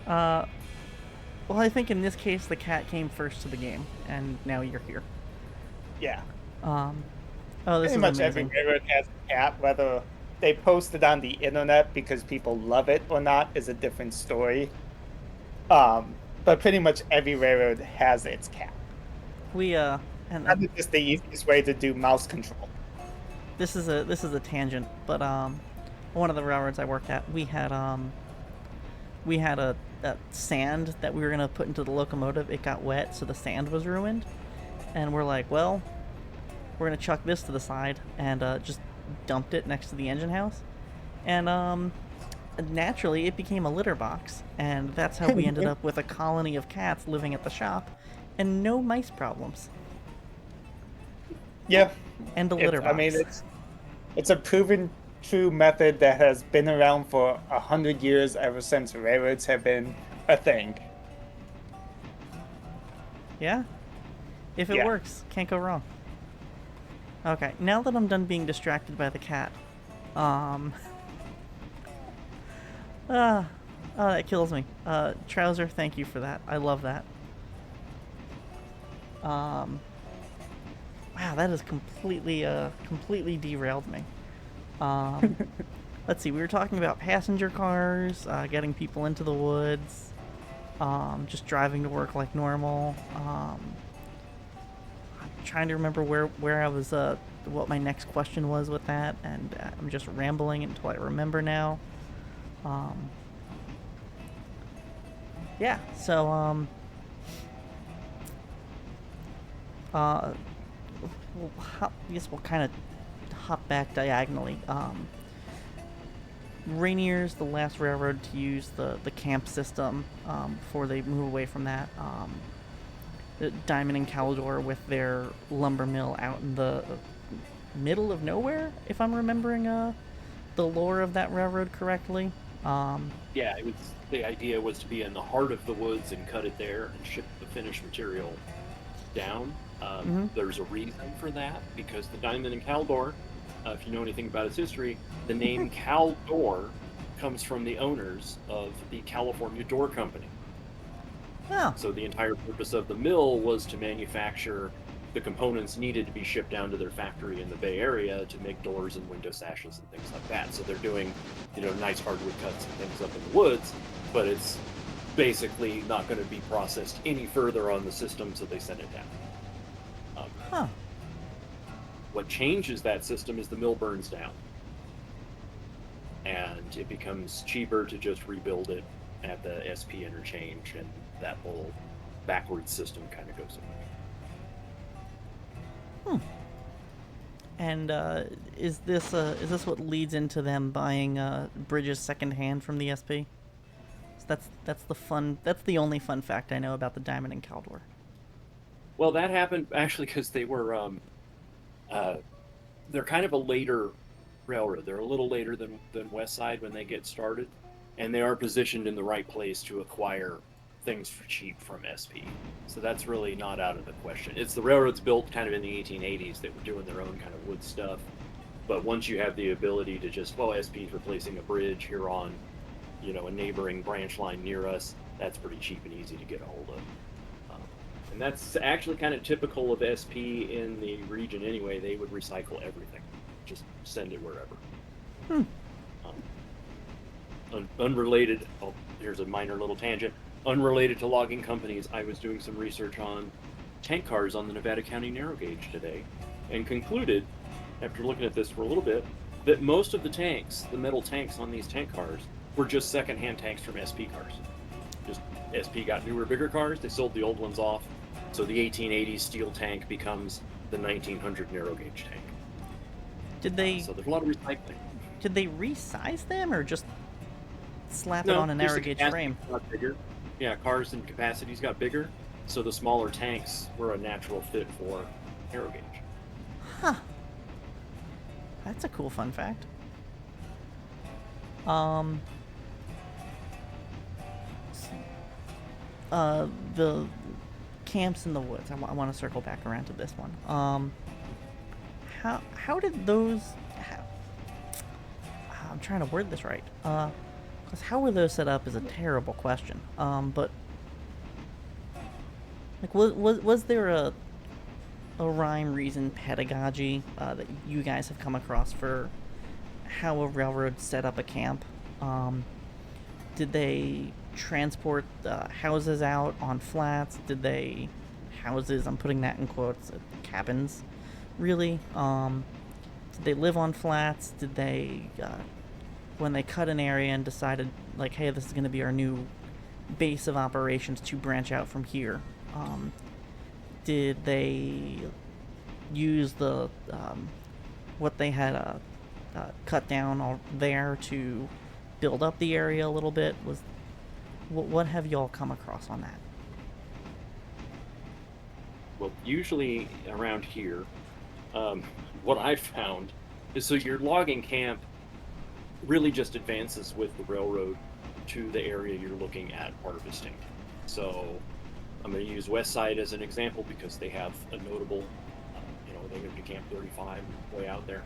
A: Well, I think in this case the cat came first to the game, and now you're here.
C: Yeah.
A: Oh, this
C: Pretty
A: is
C: much
A: amazing.
C: every railroad has a cat, whether they post it on the internet because people love it or not is a different story. But pretty much every railroad has its cat.
A: And
C: That's just the easiest way to do mouse control.
A: this is a tangent, but one of the railroads I worked at, we had a sand that we were gonna put into the locomotive, it got wet, so the sand was ruined. And we're like, well, we're gonna chuck this to the side, and just dumped it next to the engine house. And naturally, it became a litter box, and that's how we ended up with a colony of cats living at the shop, and no mice problems.
C: Yeah.
A: And a litter box.
C: I mean, it's a proven true method that has been around for 100 years, ever since railroads have been a thing.
A: Yeah. If it works, can't go wrong. Okay, now that I'm done being distracted by the cat, that kills me. Trouser, thank you for that. I love that. Wow, that has completely derailed me. Let's see, we were talking about passenger cars, getting people into the woods, just driving to work like normal. I'm trying to remember where I was, what my next question was with that, and I'm just rambling until I remember now. Yeah, so, I guess we'll kind of hop back diagonally. Rainier's the last railroad to use the camp system before they move away from that. The Diamond and Caldor with their lumber mill out in the middle of nowhere, if I'm remembering the lore of that railroad correctly.
B: Yeah, the idea was to be in the heart of the woods and cut it there and ship the finished material down. There's a reason for that, because the Diamond and Caldor, if you know anything about its history, the name Caldor comes from the owners of the California Door Company.
A: Oh.
B: So the entire purpose of the mill was to manufacture the components needed to be shipped down to their factory in the Bay Area to make doors and window sashes and things like that. So they're doing, nice hardwood cuts and things up in the woods, but it's basically not going to be processed any further on the system, so they send it down. What changes that system is the mill burns down, and it becomes cheaper to just rebuild it at the SP interchange, and that whole backwards system kind of goes away.
A: And is this what leads into them buying bridges secondhand from the SP? So that's the only fun fact I know about the Diamond and Caldor.
B: Well, that happened actually because they were they're kind of a later railroad. They're a little later than West Side when they get started, and they are positioned in the right place to acquire things for cheap from SP. So that's really not out of the question. It's the railroads built kind of in the 1880s that were doing their own kind of wood stuff. But once you have the ability to just, SP is replacing a bridge here on, a neighboring branch line near us, that's pretty cheap and easy to get a hold of. And that's actually kind of typical of SP in the region anyway. They would recycle everything. Just send it wherever. Unrelated, here's a minor little tangent. Unrelated to logging companies, I was doing some research on tank cars on the Nevada County narrow gauge today, and concluded, after looking at this for a little bit, that most of the tanks, the metal tanks on these tank cars, were just secondhand tanks from SP cars. Just SP got newer, bigger cars, they sold the old ones off, so the 1880s steel tank becomes the 1900 narrow gauge tank.
A: Did they?
B: So there's a lot of recycling.
A: Did they resize them, or just slap it on a narrow gauge frame?
B: Got bigger. Yeah, cars and capacities got bigger, so the smaller tanks were a natural fit for narrow gauge.
A: Huh. That's a cool fun fact. The camps in the woods. I want to circle back around to this one. How did those? I'm trying to word this right. Because how were those set up is a terrible question. But like, was there a rhyme, reason, pedagogy that you guys have come across for how a railroad set up a camp? Did they transport houses out on flats? Did they houses? I'm putting that in quotes. Cabins, really? Did they live on flats? Did they when they cut an area and decided, like, hey, this is going to be our new base of operations to branch out from here? Did they use the what they had cut down there to build up the area a little bit? What have y'all come across on that?
B: Well, usually around here, what I've found is so your logging camp really just advances with the railroad to the area you're looking at harvesting. So I'm going to use West Side as an example because they have a notable, they're going to be Camp 35 way out there.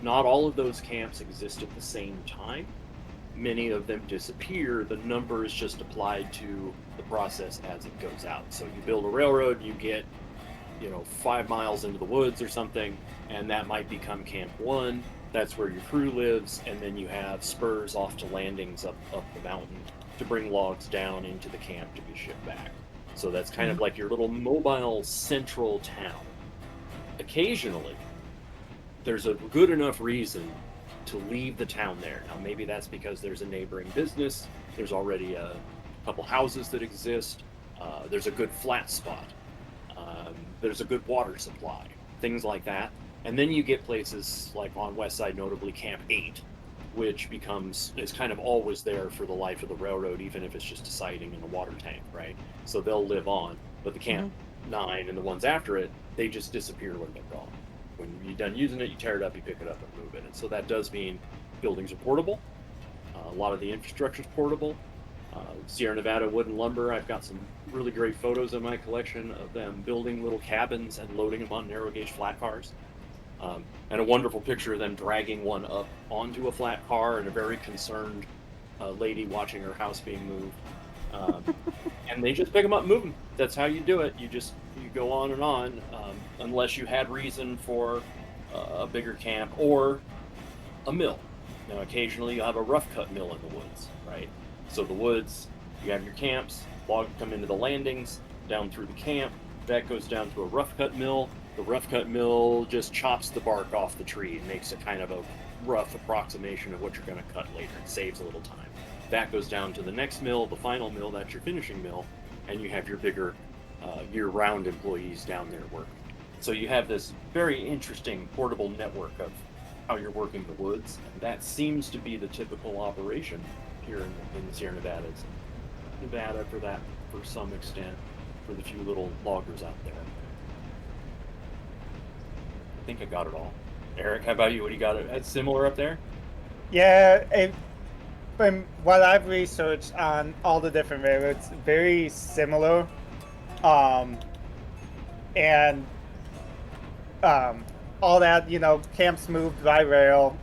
B: Not all of those camps exist at the same time. Many of them disappear. The number is just applied to the process as it goes out. So you build a railroad, you get 5 miles into the woods or something, and that might become Camp 1. That's where your crew lives, and then you have spurs off to landings up the mountain to bring logs down into the camp to be shipped back. So that's kind of like your little mobile central town. Occasionally, there's a good enough reason to leave the town there. Now, maybe that's because there's a neighboring business, there's already a couple houses that exist, there's a good flat spot, there's a good water supply, things like that. And then you get places like on West Side, notably Camp 8, which is kind of always there for the life of the railroad, even if it's just a siding and a water tank, right? So they'll live on. But the Camp 9 and the ones after it, they just disappear when they're gone. When you're done using it, you tear it up, you pick it up and move it. And so that does mean buildings are portable. A lot of the infrastructure is portable. Sierra Nevada Wood and Lumber, I've got some really great photos in my collection of them building little cabins and loading them on narrow gauge flat cars. And a wonderful picture of them dragging one up onto a flat car and a very concerned lady watching her house being moved. And they just pick them up and move them. That's how you do it. You go on and on, unless you had reason for a bigger camp or a mill. Now, occasionally you'll have a rough cut mill in the woods, right? So the woods, you have your camps, logs come into the landings, down through the camp, that goes down to a rough cut mill. The rough cut mill just chops the bark off the tree and makes it kind of a rough approximation of what you're going to cut later. It saves a little time. That goes down to the next mill, the final mill, that's your finishing mill, and you have your bigger year-round employees down there working. So you have this very interesting portable network of how you're working the woods, and that seems to be the typical operation here in the Sierra Nevadas. Nevada for some extent, for the few little loggers out there. I think I got it all. Eric, how about you? What do you got? It's similar up there?
C: Yeah, from what I've researched on all the different railroads, very similar. And all that, camps moved by rail,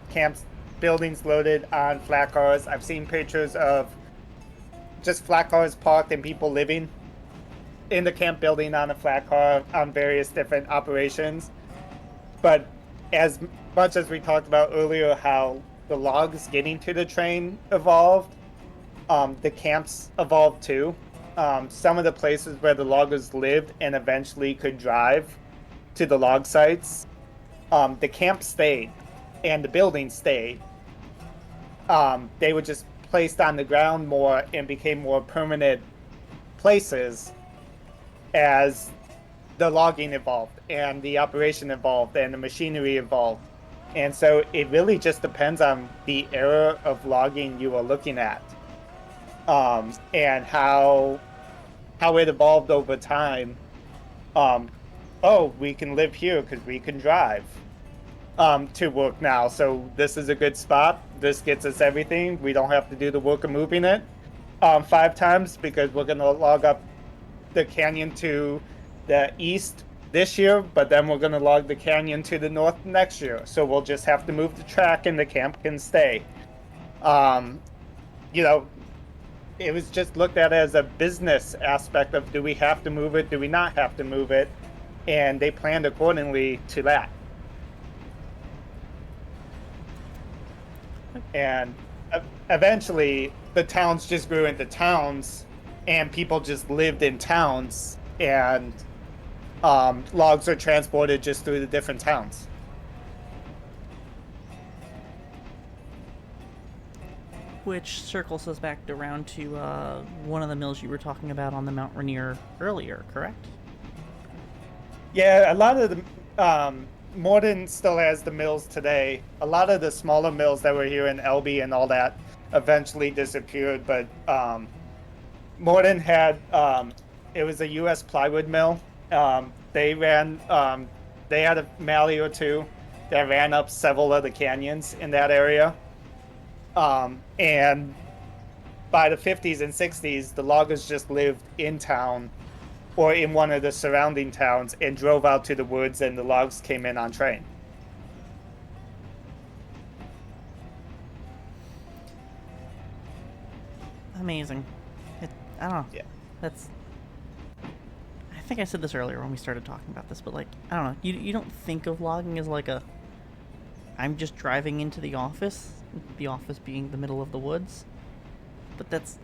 C: buildings loaded on flat cars. I've seen pictures of just flat cars parked and people living in the camp building on a flat car on various different operations. But as much as we talked about earlier how the logs getting to the train evolved, the camps evolved too. Some of the places where the loggers lived and eventually could drive to the log sites, the camp stayed and the building stayed. They were just placed on the ground more and became more permanent places as the logging evolved and the operation evolved and the machinery evolved. And so it really just depends on the era of logging you are looking at, and how it evolved over time. We can live here because we can drive to work now. So this is a good spot. This gets us everything. We don't have to do the work of moving it 5 times because we're going to log up the canyon to the east this year, but then we're going to log the canyon to the north next year. So we'll just have to move the track and the camp can stay. It was just looked at as a business aspect of, do we have to move it? Do we not have to move it? And they planned accordingly to that. And eventually the towns just grew into towns and people just lived in towns, and logs are transported just through the different towns.
A: Which circles us back around to one of the mills you were talking about on the Mount Rainier earlier, correct?
C: Yeah, a lot of the Morden still has the mills today. A lot of the smaller mills that were here in Elby and all that eventually disappeared, but Morden had it was a U.S. plywood mill. They ran they had a mallee or two that ran up several of the canyons in that area. And by the 50s and 60s, the loggers just lived in town or in one of the surrounding towns and drove out to the woods, and the logs came in on train.
A: Amazing. I don't know.
C: Yeah.
A: That's. I think I said this earlier when we started talking about this, but like, I don't know. You don't think of logging as like a. I'm just driving into the office being the middle of the woods. But that's.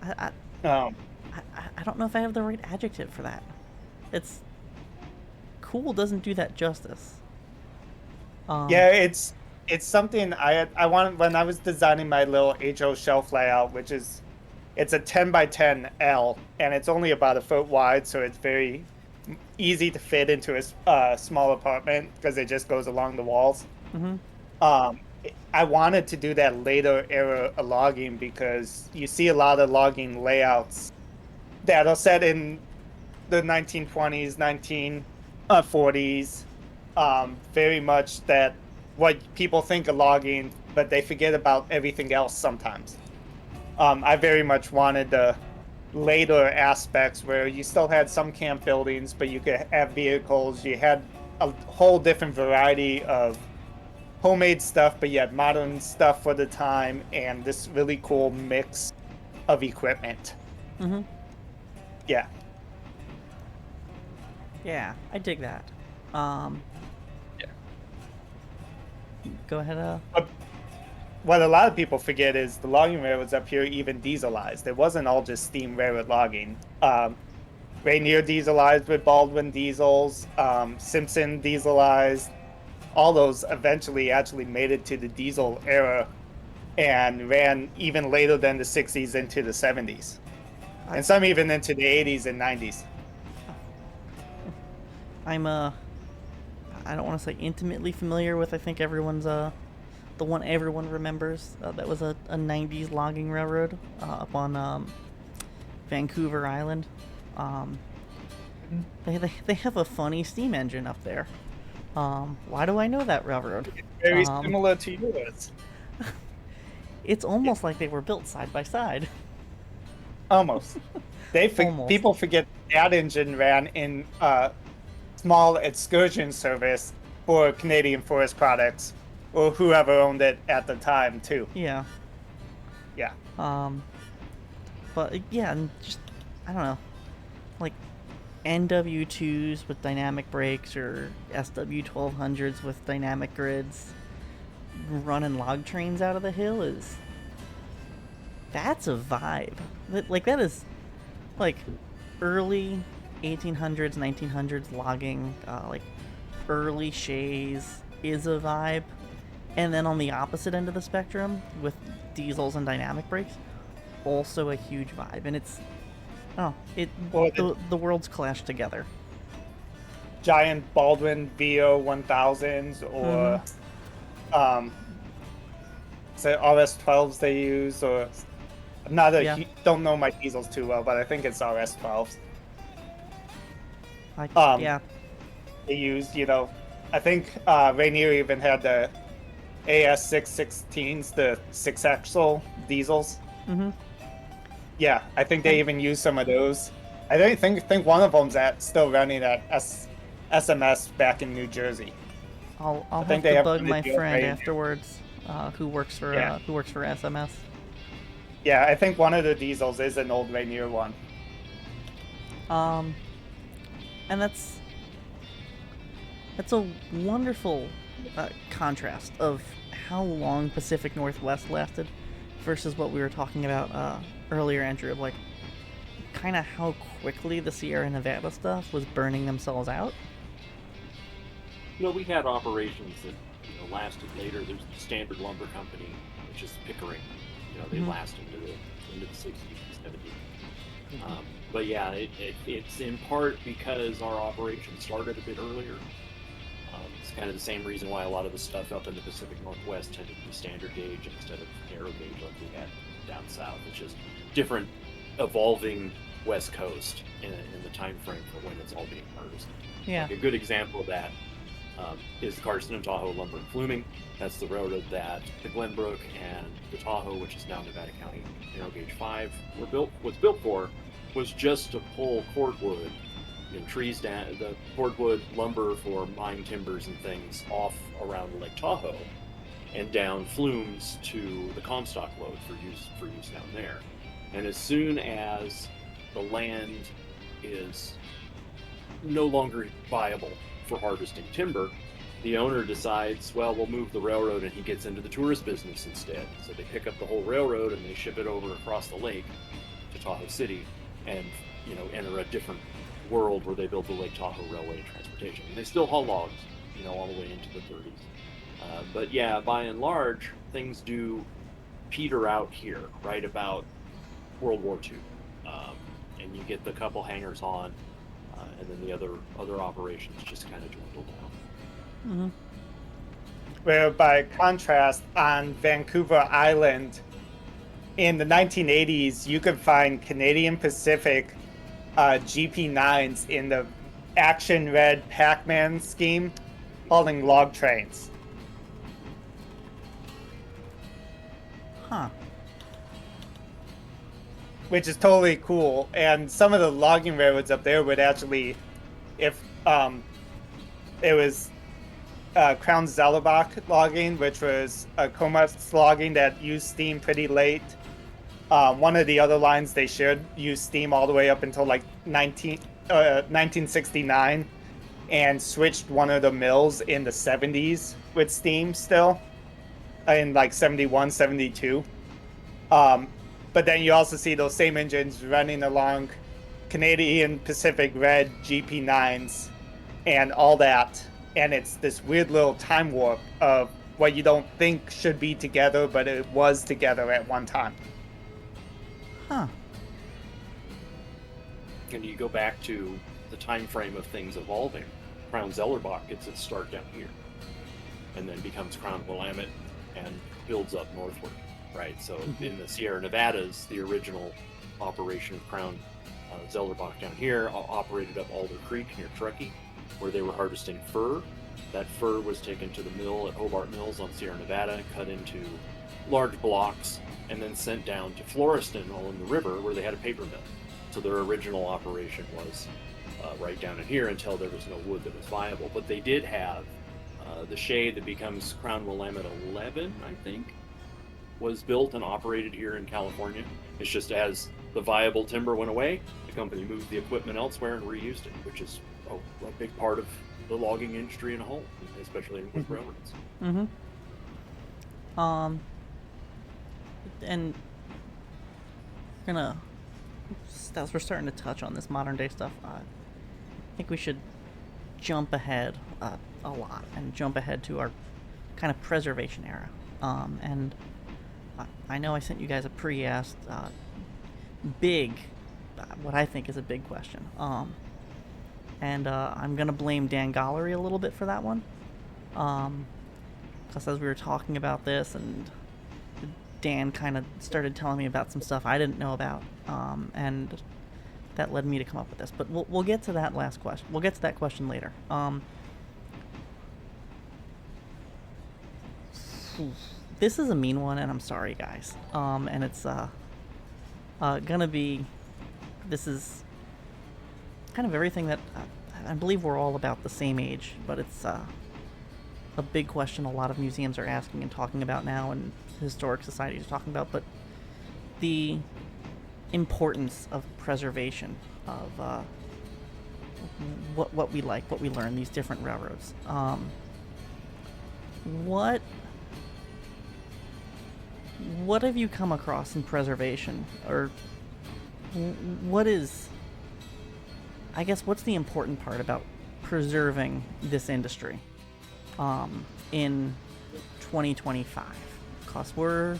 A: I don't know if I have the right adjective for that. It's. Cool doesn't do that justice.
C: Yeah, it's something I wanted when I was designing my little HO shelf layout, which is it's a 10 by 10 L, and it's only about a foot wide, so it's very easy to fit into a small apartment because it just goes along the walls.
A: Mm-hmm.
C: I wanted to do that later era of logging because you see a lot of logging layouts that are set in the 1920s, 1940s, very much that what people think of logging, but they forget about everything else sometimes. I very much wanted the later aspects where you still had some camp buildings, but you could have vehicles. You had a whole different variety of homemade stuff, but yet modern stuff for the time, and this really cool mix of equipment.
A: Mm-hmm.
C: Yeah.
A: Yeah, I dig that.
B: Yeah.
A: Go ahead.
C: What a lot of people forget is the logging railroads up here even dieselized. It wasn't all just steam railroad logging. Rainier dieselized with Baldwin diesels, Simpson dieselized. All those eventually actually made it to the diesel era and ran even later than the 60s into the 70s. And some even into the 80s and 90s.
A: I'm I don't want to say intimately familiar with. I think everyone's the one everyone remembers. That was a 90s logging railroad up on Vancouver Island. They have a funny steam engine up there. Why do I know that railroad?
C: Very similar to yours.
A: It's almost like they were built side by side.
C: Almost.
A: Almost.
C: People forget that engine ran in small excursion service for Canadian Forest Products or whoever owned it at the time too.
A: Yeah.
C: Yeah.
A: But yeah, and just I don't know, like NW2s with dynamic brakes or SW1200s with dynamic grids running log trains out of the hill that's a vibe. Like that is like early 1800s 1900s logging, like early shays is a vibe. And then on the opposite end of the spectrum with diesels and dynamic brakes, also a huge vibe. And it's the worlds clash together.
C: Giant Baldwin VO 1000s or say RS12s they use, or I'm not don't know my diesels too well, but I think it's RS12s.
A: Yeah.
C: They used, I think Rainier even had the AS616s, the 6-axle diesels.
A: Mm-hmm.
C: Yeah, I think they even used some of those. I think one of them's still running at SMS back in New Jersey.
A: I'll have to bug my friend afterwards, who works for SMS.
C: Yeah, I think one of the diesels is an old Rainier one.
A: And that's a wonderful contrast of how long Pacific Northwest lasted versus what we were talking about earlier, Andrew, of like kind of how quickly the Sierra Nevada stuff was burning themselves out.
B: We had operations that lasted later. There's the Standard Lumber Company, which is Pickering. They last into the 60s and 70s. But yeah, it's in part because our operation started a bit earlier. It's kind of the same reason why a lot of the stuff up in the Pacific Northwest tended to be standard gauge instead of narrow gauge like we had down south. It's just different, evolving West Coast in the time frame for when it's all being harvested.
A: Yeah.
B: Like a good example of that is the Carson and Tahoe Lumber and Fluming. That's the railroad that the Glenbrook and the Tahoe, which is now Nevada County Narrow Gauge 5, was built for, was just to pull cordwood, trees down, the cordwood lumber for mine timbers and things off around Lake Tahoe, and down flumes to the Comstock load for use down there. And as soon as the land is no longer viable for harvesting timber, the owner decides, well, we'll move the railroad, and he gets into the tourist business instead. So they pick up the whole railroad and they ship it over across the lake to Tahoe City, and enter a different world where they build the Lake Tahoe Railway and Transportation. And they still haul logs, all the way into the 30s. But yeah, by and large, things do peter out here right about World War II, and you get the couple hangers on, and then the other operations just kind of dwindle down.
C: Where by contrast, on Vancouver Island in the 1980s, you could find Canadian Pacific GP9s in the Action Red Pac-Man scheme hauling log trains.
A: Huh.
C: Which is totally cool. And some of the logging railroads up there would actually, if it was Crown Zellerbach logging, which was a Comas logging that used steam pretty late. One of the other lines they should use steam all the way up until like 1969, and switched one of the mills in the 70s with steam still, in like 71, 72. But then you also see those same engines running along Canadian Pacific Red GP9s and all that. And it's this weird little time warp of what you don't think should be together, but it was together at one time.
A: Huh.
B: And you go back to the time frame of things evolving. Crown Zellerbach gets its start down here, and then becomes Crown Willamette and builds up northward, right? So in the Sierra Nevadas, the original operation of Crown Zellerbach down here operated up Alder Creek near Truckee, where they were harvesting fir. That fir was taken to the mill at Hobart Mills on Sierra Nevada, cut into large blocks, and then sent down to Floreston along the river, where they had a paper mill. So their original operation was right down in here until there was no wood that was viable. But they did have the shade that becomes Crown Willamette 11, I think, was built and operated here in California. It's just as the viable timber went away, the company moved the equipment elsewhere and reused it, which is a big part of the logging industry in a whole, especially with railroads.
A: And as we're starting to touch on this modern day stuff, I think we should jump ahead a lot and jump ahead to our kind of preservation era. And I know I sent you guys a pre-asked big, what I think is a big question. And I'm going to blame Dan Gollery a little bit for that one. Because as we were talking about this, and Dan kind of started telling me about some stuff I didn't know about, and that led me to come up with this. But we'll get to that last question. We'll get to that question later. This is a mean one, and I'm sorry, guys. And it's gonna be. This is kind of everything that I believe we're all about the same age, but it's a big question a lot of museums are asking and talking about now, and historic societies are talking about. But the importance of preservation of what we like, what we learn, these different railroads. What have you come across in preservation, or what is, I guess, what's the important part about preserving this industry? in 2025. Because we're,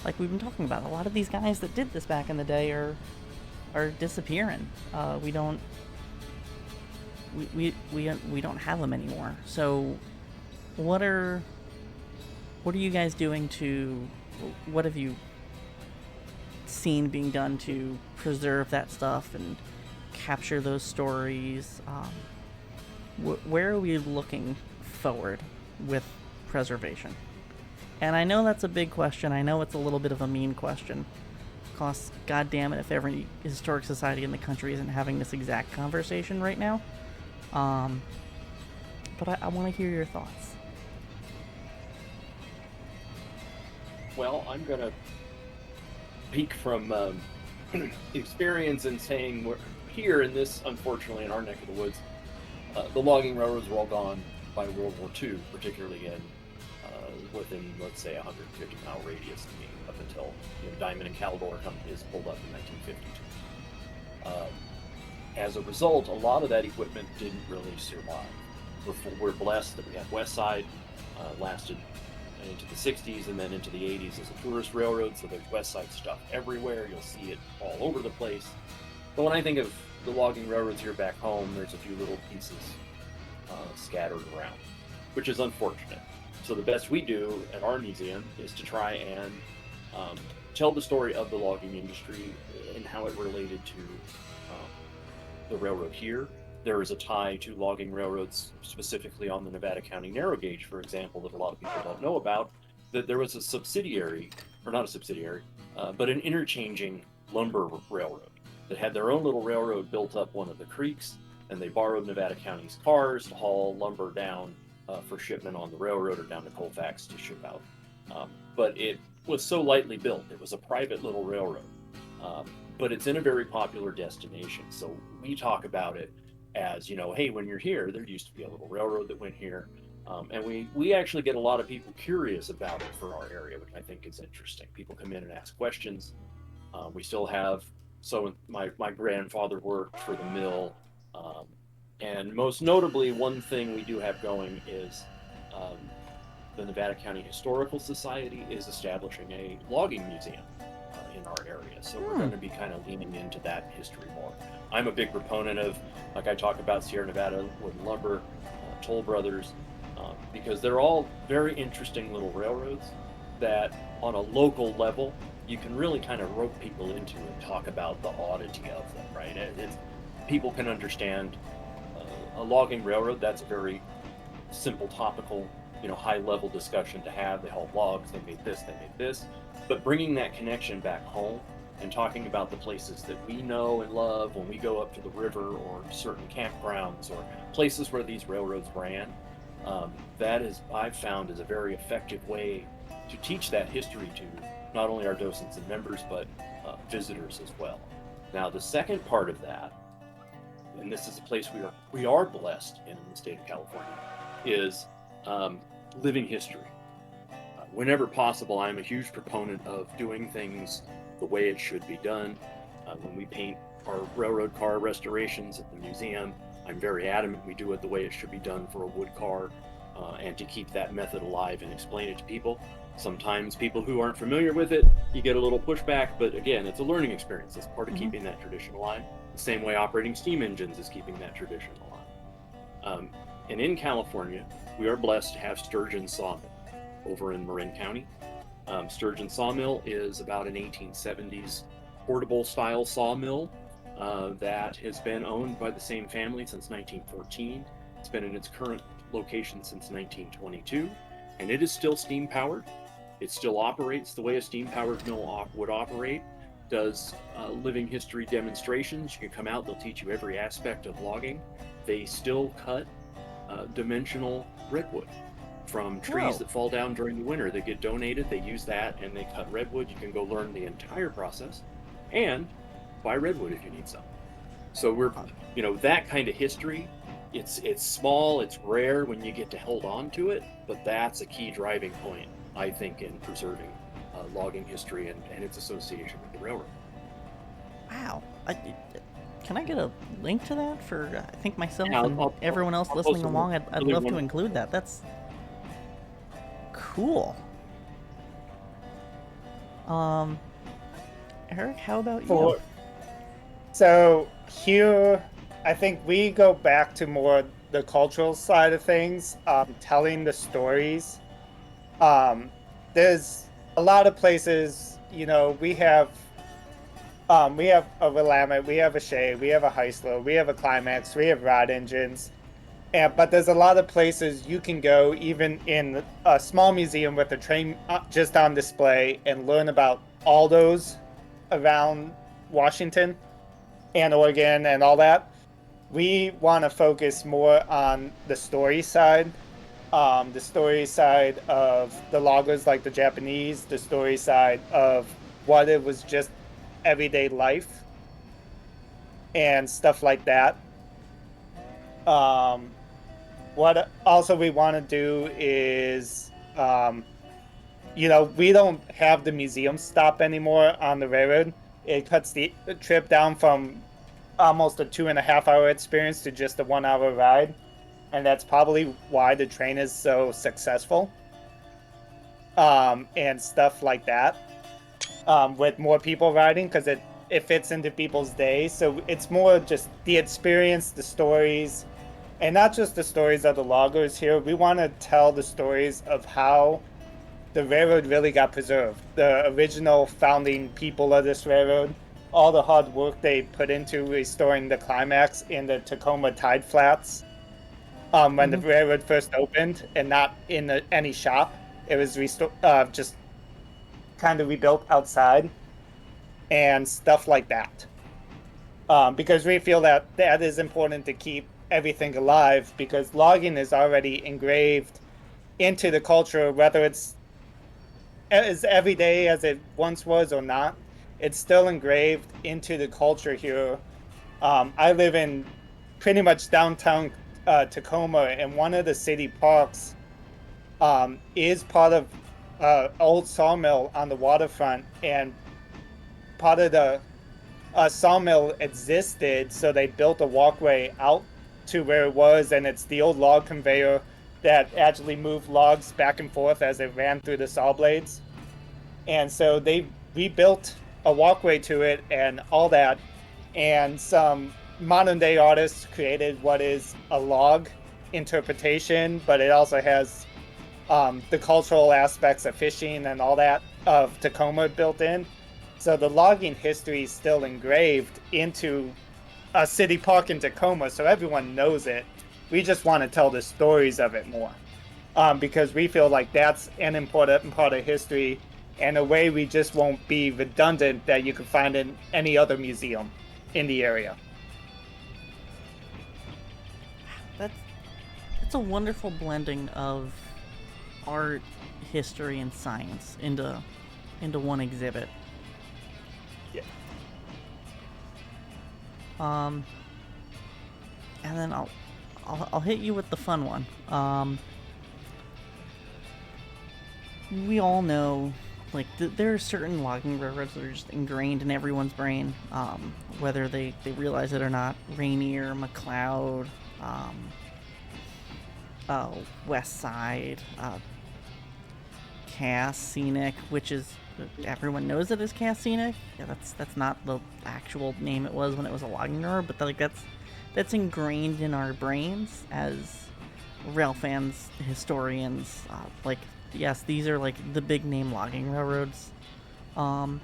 A: like we've been talking about, a lot of these guys that did this back in the day are disappearing. We don't have them anymore. So what are you guys doing to, what have you seen being done to preserve that stuff and capture those stories? Where are we looking forward with preservation? And I know that's a big question. I know it's a little bit of a mean question. Because, god damn it, if every historic society in the country isn't having this exact conversation right now. But I want to hear your thoughts.
B: Well, I'm going to speak from experience in saying we're here in this, unfortunately, in our neck of the woods, the logging railroads were all gone by World War II, particularly within, let's say, a 150-mile radius to me, up until Diamond and Caldor companies pulled up in 1952. As a result, a lot of that equipment didn't really survive. We're blessed that we have West Side, lasted into the 60s and then into the 80s as a tourist railroad, so there's West Side stuff everywhere. You'll see it all over the place. But when I think of the logging railroads here back home, there's a few little pieces scattered around, which is unfortunate. So the best we do at our museum is to try and tell the story of the logging industry and how it related to the railroad here. There is a tie to logging railroads, specifically on the Nevada County narrow gauge, for example, that a lot of people don't know about, that there was a subsidiary, or not a subsidiary, but an interchanging lumber railroad that had their own little railroad built up one of the creeks, and they borrowed Nevada County's cars to haul lumber down for shipment on the railroad or down to Colfax to ship out. But it was so lightly built. It was a private little railroad. But it's in a very popular destination. So we talk about it as, hey, when you're here, there used to be a little railroad that went here. And we actually get a lot of people curious about it for our area, which I think is interesting. People come in and ask questions. We still have, so my grandfather worked for the mill. And most notably, one thing we do have going is the Nevada County Historical Society is establishing a logging museum in our area. So we're going to be kind of leaning into that history more. I'm a big proponent of, like I talk about Sierra Nevada Wood and Lumber, Toll Brothers, because they're all very interesting little railroads that on a local level, you can really kind of rope people into and talk about the oddity of them, right? People can understand a logging railroad. That's a very simple topical, high level discussion to have. They hauled logs, they made this, but bringing that connection back home and talking about the places that we know and love when we go up to the river or certain campgrounds or places where these railroads ran, that is, I've found, is a very effective way to teach that history to not only our docents and members, but visitors as well. Now, the second part of that, and this is a place we are blessed in the state of California, is living history. Whenever possible, I'm a huge proponent of doing things the way it should be done. When we paint our railroad car restorations at the museum, I'm very adamant we do it the way it should be done for a wood car, and to keep that method alive and explain it to people. Sometimes people who aren't familiar with it, you get a little pushback, but again, it's a learning experience. It's part of keeping that tradition alive. The same way operating steam engines is keeping that tradition alive. And in California, we are blessed to have Sturgeon Sawmill over in Marin County. Sturgeon Sawmill is about an 1870s portable style sawmill that has been owned by the same family since 1914. It's been in its current location since 1922, and it is still steam powered. It still operates the way a steam powered mill would operate. Does living history demonstrations. You can come out, they'll teach you every aspect of logging. They still cut dimensional redwood from trees that fall down during the winter. They get donated, they use that, and they cut redwood. You can go learn the entire process and buy redwood if you need some. So we're, that kind of history, it's small, it's rare when you get to hold on to it, but that's a key driving point, I think, in preserving logging history and its association with the railroad.
A: Wow. Can I get a link to that for, I think, myself
B: Yeah,
A: and everyone else listening along? I'd love to include that. That's Cool. Eric, how about you?
C: So here, I think we go back to more the cultural side of things, telling the stories. Um, there's a lot of places, we have a Willamette, we have a Shea, we have a Heisler, we have a Climax, we have rod engines. But there's a lot of places you can go, even in a small museum with a train just on display, and learn about all those around Washington and Oregon and all that. We want to focus more on the story side of the loggers like the Japanese, the story side of what it was just everyday life and stuff like that. Um, what also we want to do is, we don't have the museum stop anymore on the railroad. It cuts the trip down from almost a 2.5 hour experience to just a 1 hour ride. And that's probably why the train is so successful. And stuff like that. With more people riding because it fits into people's days. So it's more just the experience, the stories, and not just the stories of the loggers here. We want to tell the stories of how the railroad really got preserved. The original founding people of this railroad, all the hard work they put into restoring the Climax in the Tacoma Tide Flats. When the railroad first opened and not in any shop, it was just kind of rebuilt outside and stuff like that. Because we feel that that is important to keep everything alive because logging is already engraved into the culture, whether it's as everyday as it once was or not. It's still engraved into the culture here. I live in pretty much downtown Tacoma, and one of the city parks is part of old sawmill on the waterfront, and part of the sawmill existed, so they built a walkway out to where it was, and it's the old log conveyor that actually moved logs back and forth as it ran through the saw blades. And so they rebuilt a walkway to it and all that. And some modern day artists created what is a log interpretation, but it also has the cultural aspects of fishing and all that of Tacoma built in. So the logging history is still engraved into a city park in Tacoma, so everyone knows it. We just want to tell the stories of it more, because we feel like that's an important part of history and a way we just won't be redundant that you can find in any other museum in the area.
A: That's a wonderful blending of art, history, and science into one exhibit.
C: Yeah.
A: And then I'll hit you with the fun one. We all know, like, there are certain logging railroads that are just ingrained in everyone's brain, whether they realize it or not. Rainier, McLeod, West Side, Cass Scenic, which is, everyone knows it as Cass Scenic. Yeah, that's not the actual name it was when it was a logging railroad, but that's ingrained in our brains as rail fans, historians. Like, yes, these are like the big name logging railroads. What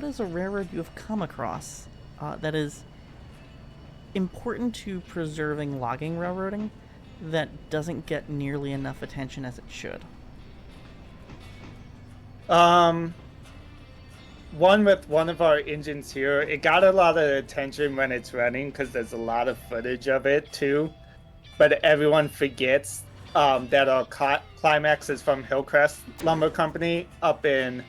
A: is a railroad you have come across that is important to preserving logging railroading that doesn't get nearly enough attention as it should?
C: One with one of our engines here, it got a lot of attention when it's running because there's a lot of footage of it too. But everyone forgets that our climax is from Hillcrest Lumber Company up in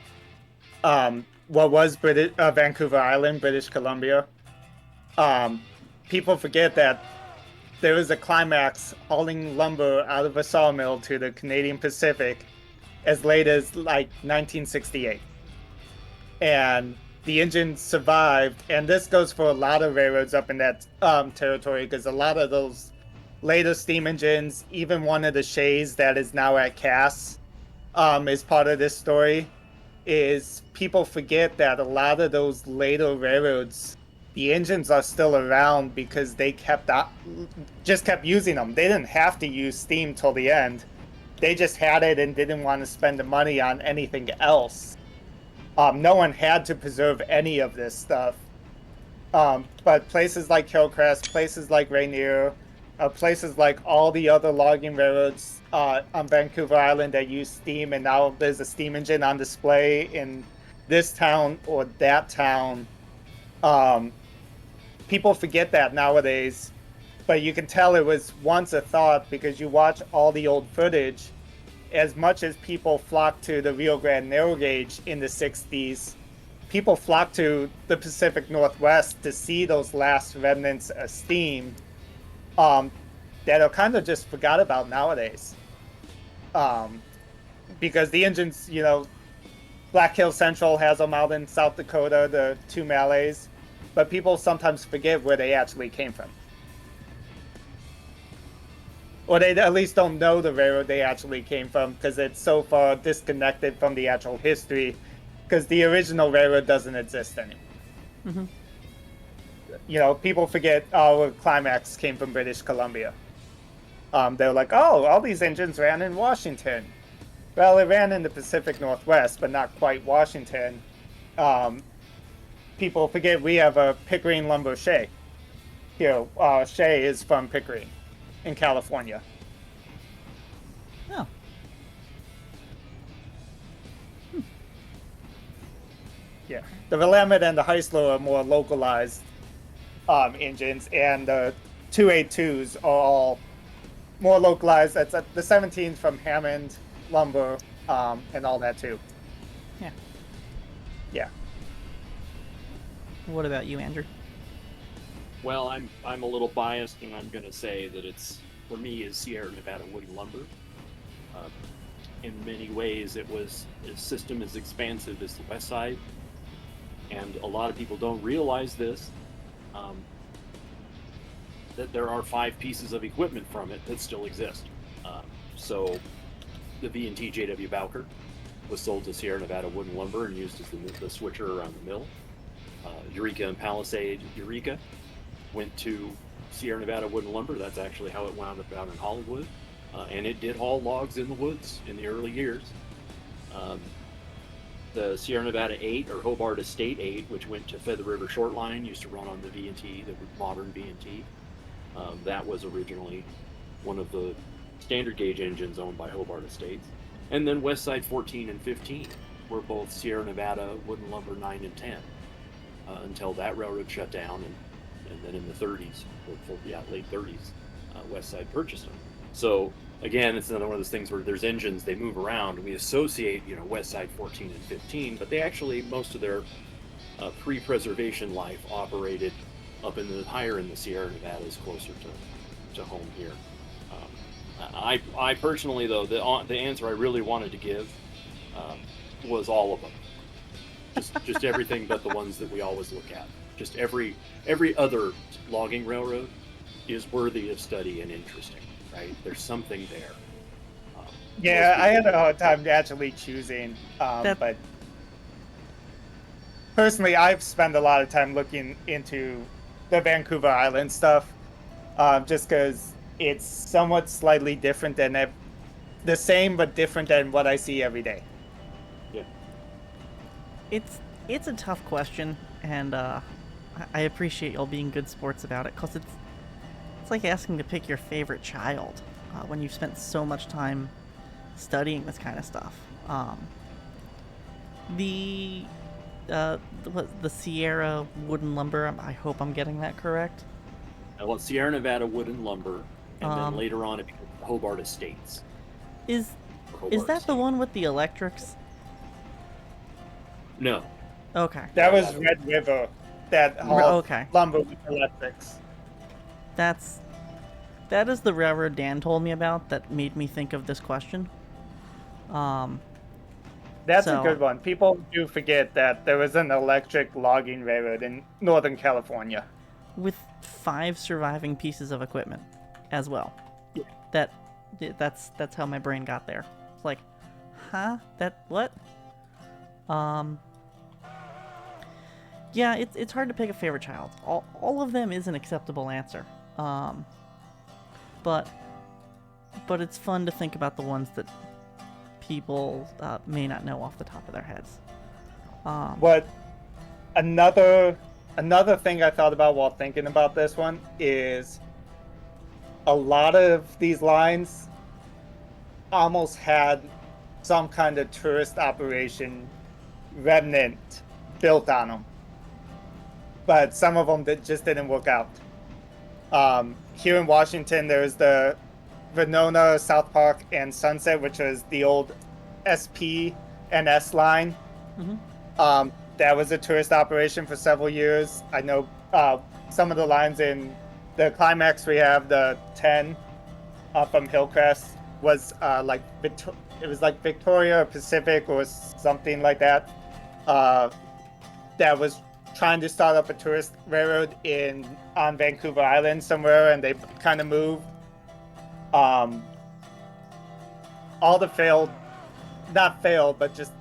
C: what was Vancouver Island, British Columbia. People forget that there was a climax hauling lumber out of a sawmill to the Canadian Pacific as late as like 1968. And the engine survived, and this goes for a lot of railroads up in that territory because a lot of those later steam engines, even one of the Shays that is now at Cass, is part of this story. Is people forget that a lot of those later railroads, the engines are still around because they just kept using them. They didn't have to use steam till the end. They just had it and didn't want to spend the money on anything else. No one had to preserve any of this stuff. But places like Hillcrest, places like Rainier, places like all the other logging railroads on Vancouver Island that use steam, and now there's a steam engine on display in this town or that town. People forget that nowadays, but you can tell it was once a thought because you watch all the old footage. As much as people flocked to the Rio Grande narrow gauge in the 60s, people flocked to the Pacific Northwest to see those last remnants of steam that are kind of just forgot about nowadays. Because the engines, Black Hills Central has them out in South Dakota, the two Malays, but people sometimes forget where they actually came from. Or they at least don't know the railroad they actually came from because it's so far disconnected from the actual history because the original railroad doesn't exist anymore.
A: Mm-hmm.
C: People forget, Climax came from British Columbia. They're like, oh, all these engines ran in Washington. Well, it ran in the Pacific Northwest, but not quite Washington. People forget we have a Pickering Lumber Shay. Shay is from Pickering in California.
A: Oh.
C: Yeah. The Willamette and the Heisler are more localized engines, and the 282s are all more localized. That's the 17s from Hammond Lumber and all that too.
A: Yeah.
C: Yeah.
A: What about you, Andrew?
B: Well, I'm a little biased, and I'm going to say that for me, is Sierra Nevada Wooden Lumber. In many ways, it was a system as expansive as the West Side, and a lot of people don't realize this, that there are 5 pieces of equipment from it that still exist. So the V&T J.W. Bowker was sold to Sierra Nevada Wooden Lumber and used as the switcher around the mill. Eureka and Palisade Eureka went to Sierra Nevada Wooden Lumber. That's actually how it wound up out in Hollywood. And it did haul logs in the woods in the early years. The Sierra Nevada 8, or Hobart Estate 8, which went to Feather River Short Line, used to run on the V&T, the modern V&T. That was originally one of the standard gauge engines owned by Hobart Estates. And then West Side 14 and 15 were both Sierra Nevada Wooden Lumber 9 and 10 until that railroad shut down, and then in the 30s, late 30s, West Side purchased them. So again, it's another one of those things where there's engines, they move around. We associate, West Side 14 and 15, but they actually, most of their pre-preservation life operated up higher in the Sierra Nevadas, closer to home here. I personally, though, the answer I really wanted to give was all of them. Just everything but the ones that we always look at. Just every other logging railroad is worthy of study and interesting, right? There's something there.
C: Yeah, I had a hard time actually choosing, but personally, I've spent a lot of time looking into the Vancouver Island stuff, just because it's somewhat slightly different than the same but different than what I see every day.
B: Yeah.
A: It's a tough question, and I appreciate y'all being good sports about it, because it's like asking to pick your favorite child when you've spent so much time studying this kind of stuff. The Sierra Wooden Lumber, I hope I'm getting that correct.
B: Well, it's Sierra Nevada Wooden Lumber, and then later on it became Hobart Estates.
A: Is that the one with the electrics?
B: No.
A: Okay.
C: That was Red River. That hauled lumber with electrics.
A: That is the railroad Dan told me about that made me think of this question.
C: That's a good one. People do forget that there was an electric logging railroad in Northern California.
A: With 5 surviving pieces of equipment. as well.
B: Yeah.
A: That's how my brain got there. It's like, huh? That what? Yeah, it's hard to pick a favorite child. All of them is an acceptable answer. But it's fun to think about the ones that people may not know off the top of their heads.
C: What another thing I thought about while thinking about this one is a lot of these lines almost had some kind of tourist operation remnant built on them, but some of them that just didn't work out. Here in Washington, there's the Venona, South Park, and Sunset, which was the old SP and S line.
A: Mm-hmm.
C: That was a tourist operation for several years. I know some of the lines in the climax we have, the 10 from Hillcrest, was it was like Victoria or Pacific or something like that. That was trying to start up a tourist railroad on Vancouver Island somewhere, and they kind of moved. All the not failed, but just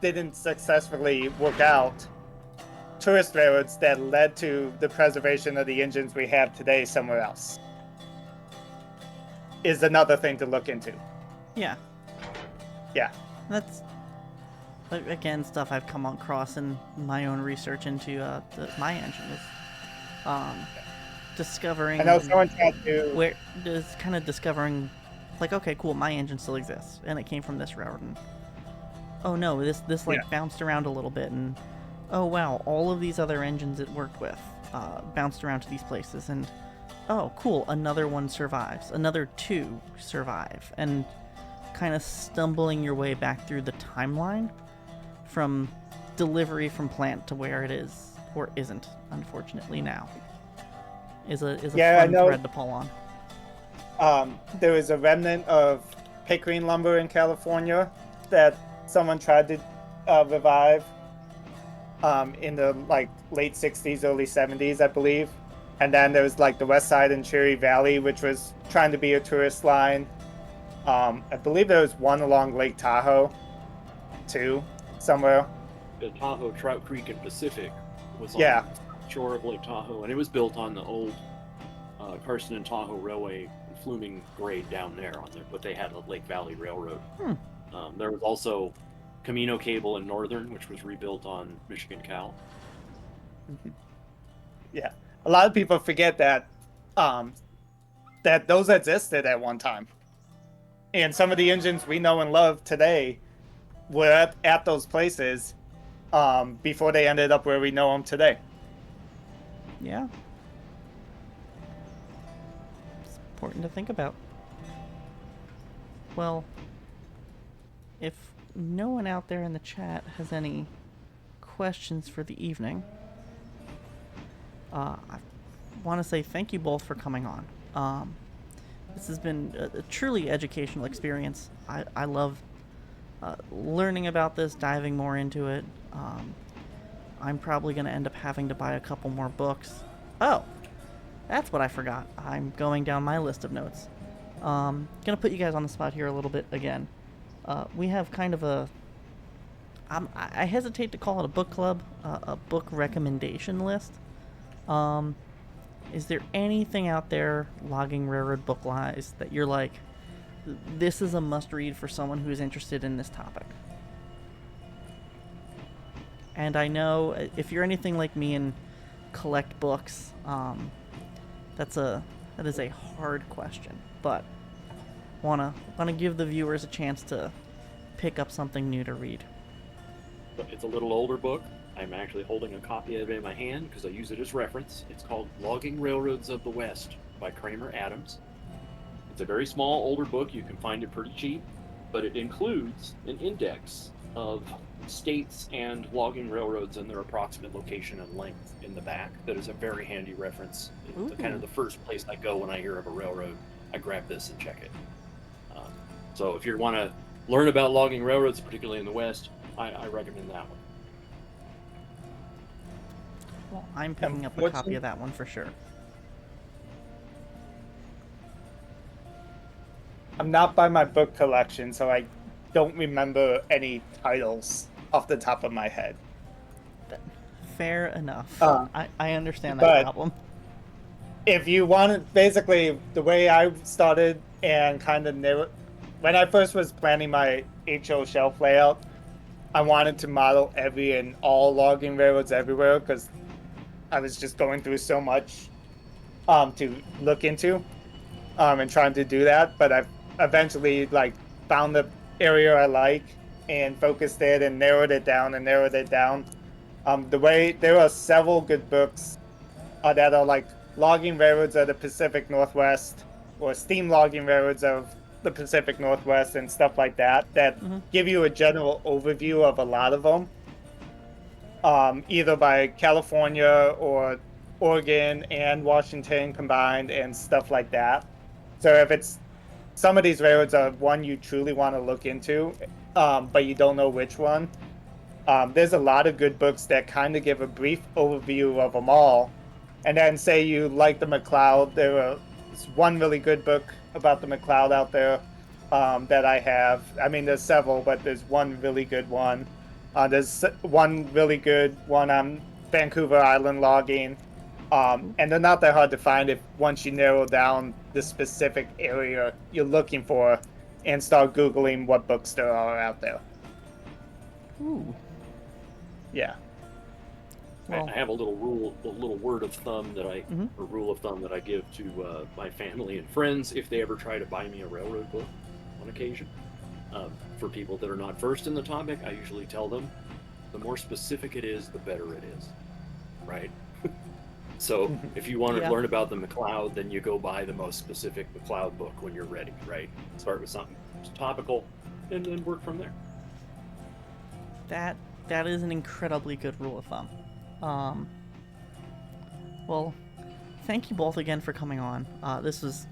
C: didn't successfully work out tourist railroads that led to the preservation of the engines we have today somewhere else is another thing to look into.
A: Yeah.
C: Yeah.
A: That's, again, stuff I've come across in my own research into my engine is discovering.
C: I know someone tried to.
A: Where is kind of discovering, like, okay, cool, my engine still exists, and it came from this railroad. And, oh no, this bounced around a little bit, and oh wow, all of these other engines it worked with bounced around to these places, and oh cool, another one survives, another two survive, and kind of stumbling your way back through the timeline from delivery from plant to where it is or isn't, unfortunately now, is a fun thread to pull on.
C: There was a remnant of Pickering lumber in California that someone tried to revive in the late 60s, early 70s, I believe. And then there was the West Side and Cherry Valley, which was trying to be a tourist line. I believe there was one along Lake Tahoe too, somewhere.
B: The Tahoe, Trout Creek, and Pacific was on the shore of Lake Tahoe, and it was built on the old Carson and Tahoe Railway fluming grade down there but they had a Lake Valley Railroad. There was also Camino Cable in Northern, which was rebuilt on Michigan Cal.
C: Yeah, a lot of people forget that that those existed at one time, and some of the engines we know and love today were at those places before they ended up where we know them today.
A: Yeah, it's important to think about. Well, if no one out there in the chat has any questions for the evening, I want to say thank you both for coming on. This has been a truly educational experience. I love learning about this, diving more into it. I'm probably going to end up having to buy a couple more books. Oh, that's what I forgot. I'm going down my list of notes. Going to put you guys on the spot here a little bit again. We have kind of I hesitate to call it a book club, a book recommendation list. Is there anything out there, logging railroad book-wise, that you're like, this is a must-read for someone who is interested in this topic? And I know if you're anything like me and collect books, that is a hard question, but wanna give the viewers a chance to pick up something new to read.
B: It's a little older book. I'm actually holding a copy of it in my hand because I use it as reference. It's called Logging Railroads of the West by Kramer Adams. It's a very small, older book. You can find it pretty cheap, but it includes an index of states and logging railroads and their approximate location and length in the back. That is a very handy reference. It's kind of the first place I go when I hear of a railroad. I grab this and check it. So if you want to learn about logging railroads, particularly in the West, I recommend that one.
A: Well, I'm picking up a copy of that one for sure.
C: I'm not by my book collection, so I don't remember any titles off the top of my head.
A: Fair enough.
C: Uh,
A: I understand that
C: but
A: problem.
C: if you wanted, basically, the way I started and kind of knew when I first was planning my HO shelf layout, I wanted to model every and all logging railroads everywhere because I was just going through so much to look into and trying to do that. But I've eventually like found the area I like and focused it and narrowed it down and narrowed it down. The way there are several good books that are like logging railroads of the Pacific Northwest or steam logging railroads of the Pacific Northwest and stuff like that that
A: Hmm.
C: give you a general overview of a lot of them, either by California or Oregon and Washington combined and stuff like that. So if it's some of these railroads are one you truly want to look into, but you don't know which one, there's a lot of good books that kind of give a brief overview of them all. And then say you like the McLeod, there's one really good book about the McLeod out there that I have. I mean, there's several, but there's one really good one. There's one really good one on Vancouver Island logging. And they're not that hard to find if once you narrow down the specific area you're looking for and start Googling what books there are out there.
A: Ooh.
C: Yeah.
A: Well.
B: I have a little word of thumb that
A: Mhm.
B: or rule of thumb that I give to my family and friends if they ever try to buy me a railroad book on occasion. For people that are not versed in the topic, I usually tell them the more specific it is, the better it is, right? So if you want to
A: Yeah.
B: learn about the McLeod, then you go buy the most specific McLeod book when you're ready, right? Start with something topical, and then work from there.
A: That is an incredibly good rule of thumb. Um, well, thank you both again for coming on. This was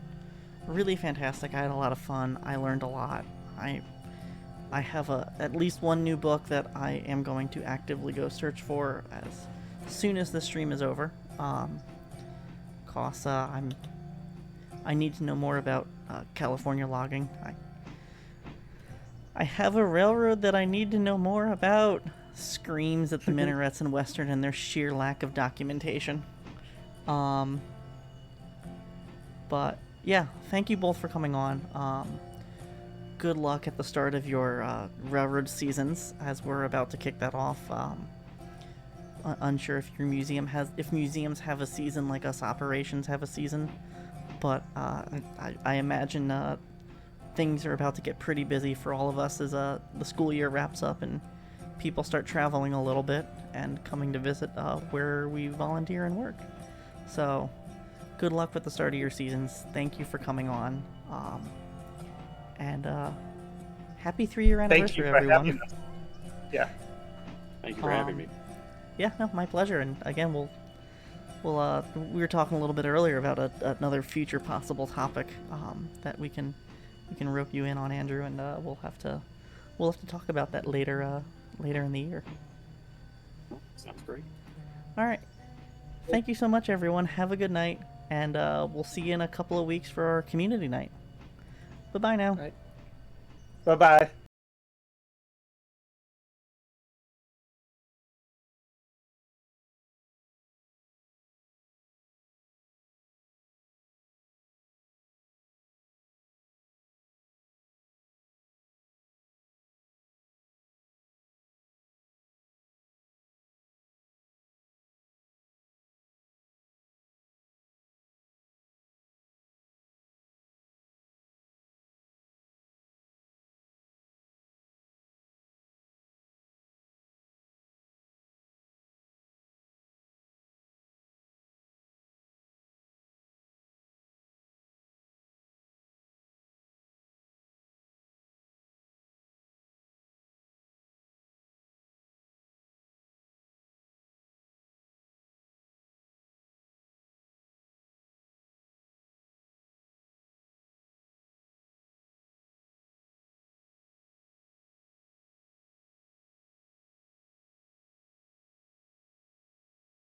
A: really fantastic. I had a lot of fun. I learned a lot. I have at least one new book that I am going to actively go search for as soon as the stream is over. Cause I need to know more about California logging. I have a railroad that I need to know more about. Screams at the minarets in Western and their sheer lack of documentation. But yeah, thank you both for coming on. Good luck at the start of your railroad seasons as we're about to kick that off. Unsure if your if museums have a season like us operations have a season, but I imagine things are about to get pretty busy for all of us as the school year wraps up and people start traveling a little bit and coming to visit where we volunteer and work. So, good luck with the start of your seasons. Thank you for coming on. And happy 3-year
C: Thank you
A: anniversary,
C: for
A: everyone.
C: having us. Yeah.
B: Thank you for having me.
A: Yeah, no, my pleasure. And again, we were talking a little bit earlier about another future possible topic that we can rope you in on, Andrew, and we'll have to talk about that later in the year.
B: Sounds great.
A: All right. Thank you so much, everyone. Have a good night, and we'll see you in a couple of weeks for our community night. Bye-bye now.
C: Bye bye.